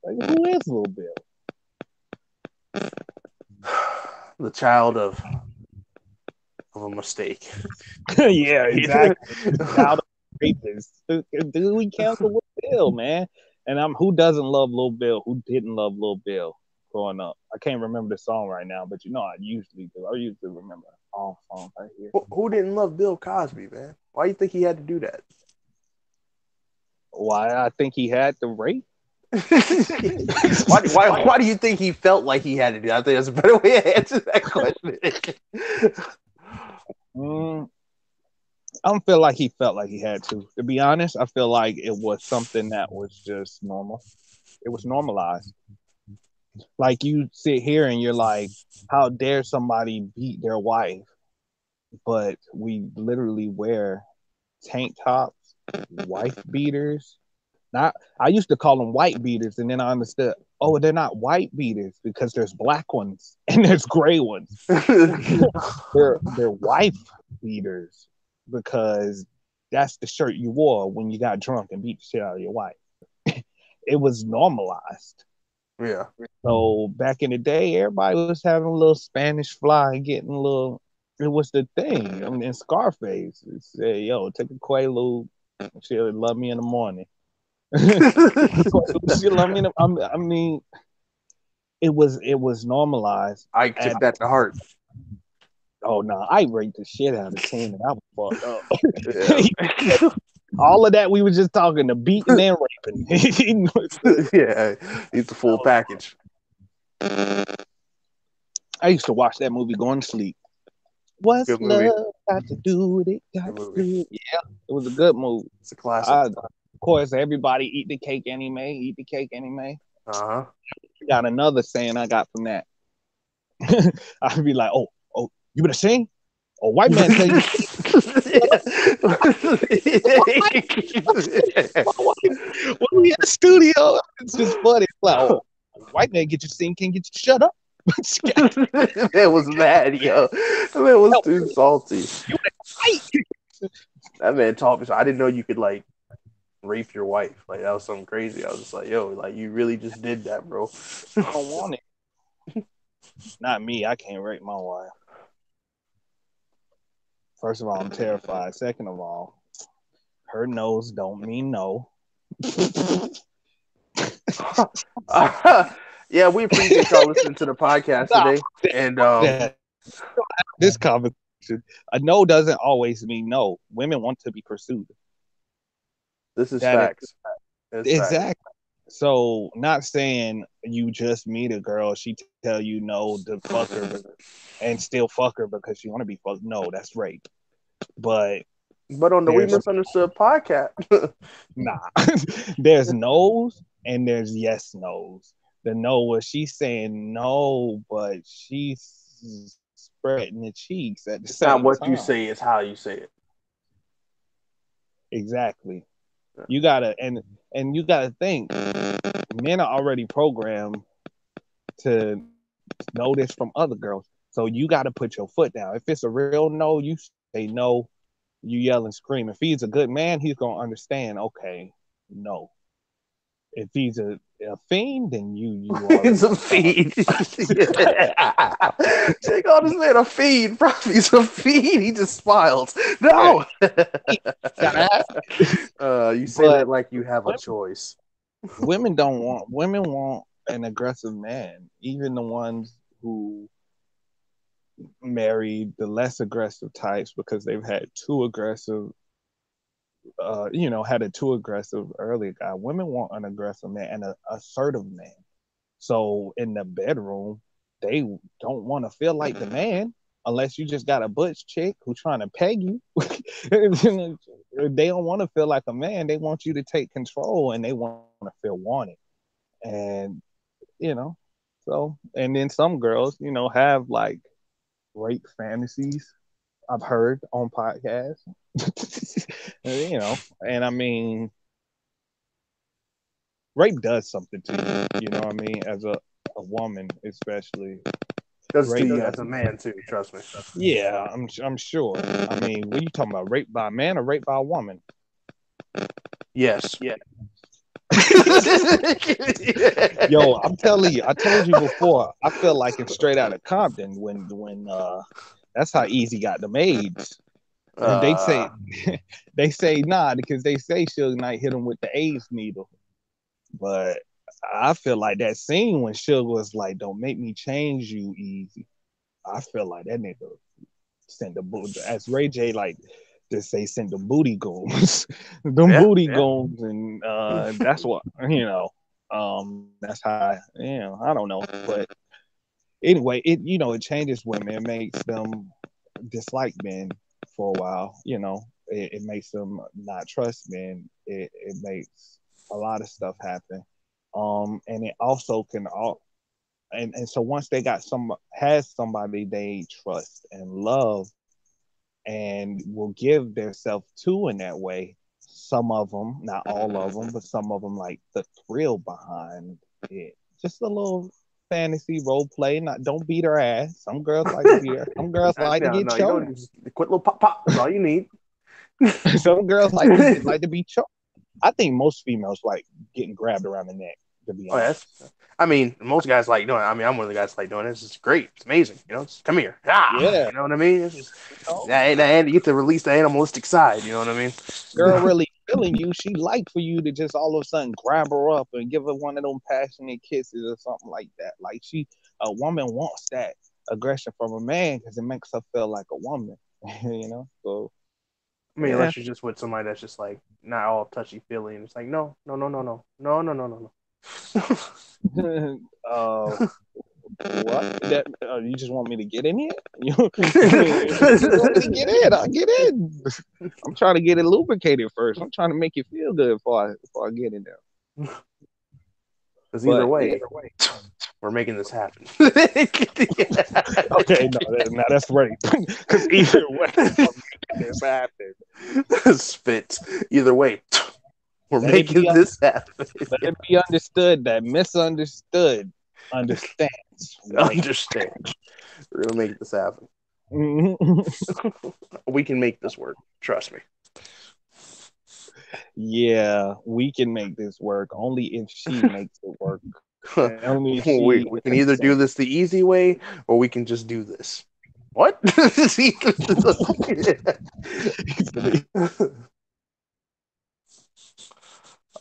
Like, who is Little Bill? The child of a mistake. Yeah, exactly. Child of rapist. Do we cancel Little Bill, man? And who doesn't love Little Bill? Who didn't love Little Bill growing up? I can't remember the song right now, but I usually do. I usually remember all songs right here. Who didn't love Bill Cosby, man? Why do you think he had to do that? Why I think he had the rape? why do you think he felt like he had to do that? I think that's a better way to answer that question. I don't feel like he felt like he had to. To be honest, I feel like it was something that was just normal. It was normalized. Like you sit here and you're like, how dare somebody beat their wife? But we literally wear tank tops, wife beaters. Not, I used to call them white beaters, and then I understood. Oh, they're not white beaters because there's black ones and there's gray ones. they're wife beaters because that's the shirt you wore when you got drunk and beat the shit out of your wife. It was normalized. Yeah. So back in the day, everybody was having a little Spanish fly, getting a little. It was the thing. I mean, in Scarface, it said, "Yo, take a Quaalude. She'll love me in the morning." She'll love me. I mean, it was normalized. I took that to heart. Oh no, I raped the shit out of 10 and I was fucked up. Yeah. All of that we were just talking, the beating and raping. Yeah, he's the full package. I used to watch that movie going to sleep. What's Good movie. love got to do with it? Got Good to movie. do it. Yeah, it was a good movie. It's a classic. Of course, everybody eat the cake anyway. Eat the cake anyway. Uh-huh. Got another saying I got from that. I'd be like, oh, you better sing? A white man tell you. When we in the studio, it's just funny. It's like, oh, white man get you to sing, can't get you to shut up. That was mad, yo. That man was too salty. That man taught me. So I didn't know you could like rape your wife. Like that was something crazy. I was just like, yo, like you really just did that, bro. I don't want it. Not me. I can't rape my wife. First of all, I'm terrified. Second of all, her nose don't mean no. Yeah, we appreciate y'all listening to the podcast today. And this conversation, a no doesn't always mean no. Women want to be pursued. This is facts. Exactly. Facts. So, not saying you just meet a girl, she tell you no to fuck her and still fuck her because you want to be fucked. No, that's rape. But on the We Misunderstood podcast, nah, there's no's and there's yes no's. The no was she's saying no, but she's spreading the cheeks at the same time. It's not what you say, it's how you say it. Exactly. You gotta and you gotta think men are already programmed to know this from other girls. So you gotta put your foot down. If it's a real no, you say no, you yell and scream. If he's a good man, he's gonna understand, okay, no. If he's a fiend, then you he's a fiend. They call this man a fiend, bro. He's a fiend. He just smiles. No. You say that like you have a choice. Women want an aggressive man, even the ones who marry the less aggressive types because they've had too aggressive, had a too aggressive early guy. Women want an aggressive man and an assertive man. So in the bedroom, they don't want to feel like the man unless you just got a butch chick who trying to peg you. They don't want to feel like a man. They want you to take control and they want to feel wanted. And you know, and then some girls, have like rape fantasies. I've heard on podcasts. And I mean, rape does something to you. You know what I mean? As a woman, especially, Does to rape you does. as a man too. Trust me. Yeah, I'm sure. I mean, what are you talking about? Rape by a man or rape by a woman? Yes. Yeah. Yo, I'm telling you, I told you before. I feel like in Straight Outta Compton when that's how Easy got the maids. And they uh, say they say nah because they say Suge Knight hit him with the AIDS needle. But I feel like that scene when Suge was like, "Don't make me change you, Easy." I feel like that nigga sent the boot as Ray J like to say sent the booty goons, them yeah, booty yeah. goons, and that's what that's how I don't know, but anyway, it changes women, it makes them dislike men for a while, it makes them not trust men, it makes a lot of stuff happen, and it also can all and so once they got has somebody they trust and love and will give themselves to in that way. Some of them, not all of them, but some of them like the thrill behind it. Just a little fantasy role play. Not don't beat her ass. Some girls like to beat her. Some girls like to No, get no, you choked. don't just a quick little pop pop. That's all you need. Some girls like to be choked. I think most females like getting grabbed around the neck. To be Oh, yes. honest. I mean, most guys like doing it. I mean, I'm one of the guys like doing it. It's great. It's amazing. It's, come here. Ah, Yeah. you know what I mean? It's just, You know, and you get to release the animalistic side. You know what I mean? girl really feeling you, she like for you to just all of a sudden grab her up and give her one of them passionate kisses or something like that. Like a woman wants that aggression from a man because it makes her feel like a woman, So I mean, yeah. unless you're just with somebody that's just like not all touchy feely, and it's like, no, no, no, no, no, no, no, no, no, uh, what? You just want me to get in here? You just want me to no. get in? I'll get in. I'm trying to get it lubricated first. I'm trying to make it feel good before I get in there. Because either But way, either way, we're making this happen. okay, no, now that's right. Because either way, we're making this happen. Spit. Either way, we're Let it making be this happen. let it be understood that misunderstood understands, right? Understand. We're gonna make this happen. We can make this work. Trust me. Yeah, we can make this work only if she makes it work. And only if she we can either do this the easy way or we can just do this. What?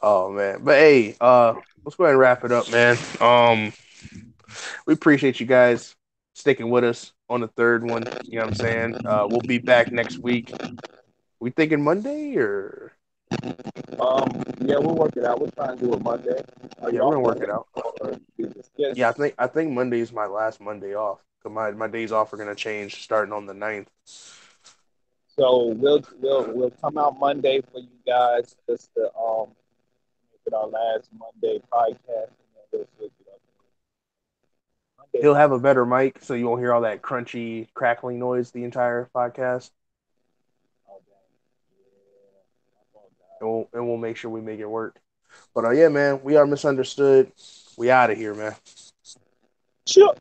Oh man. But hey, let's go ahead and wrap it up, man. We appreciate you guys sticking with us on the third one. You know what I'm saying? We'll be back next week. We thinking Monday or yeah, we'll work it out. We're trying to do it Monday. Are yeah, you we're off gonna work Monday? it out. Or is it Yeah, scheduled? I think Monday is my last Monday off. 'Cause my days off are gonna change starting on the 9th. So we'll come out Monday for you guys just to make it our last Monday podcast and then we'll switch it up. Monday He'll night. have a better mic, so you won't hear all that crunchy, crackling noise the entire podcast. Oh dang. Yeah. I And apologize. we'll make sure we make it work. But yeah, man, we are misunderstood. We out of here, man. Sure.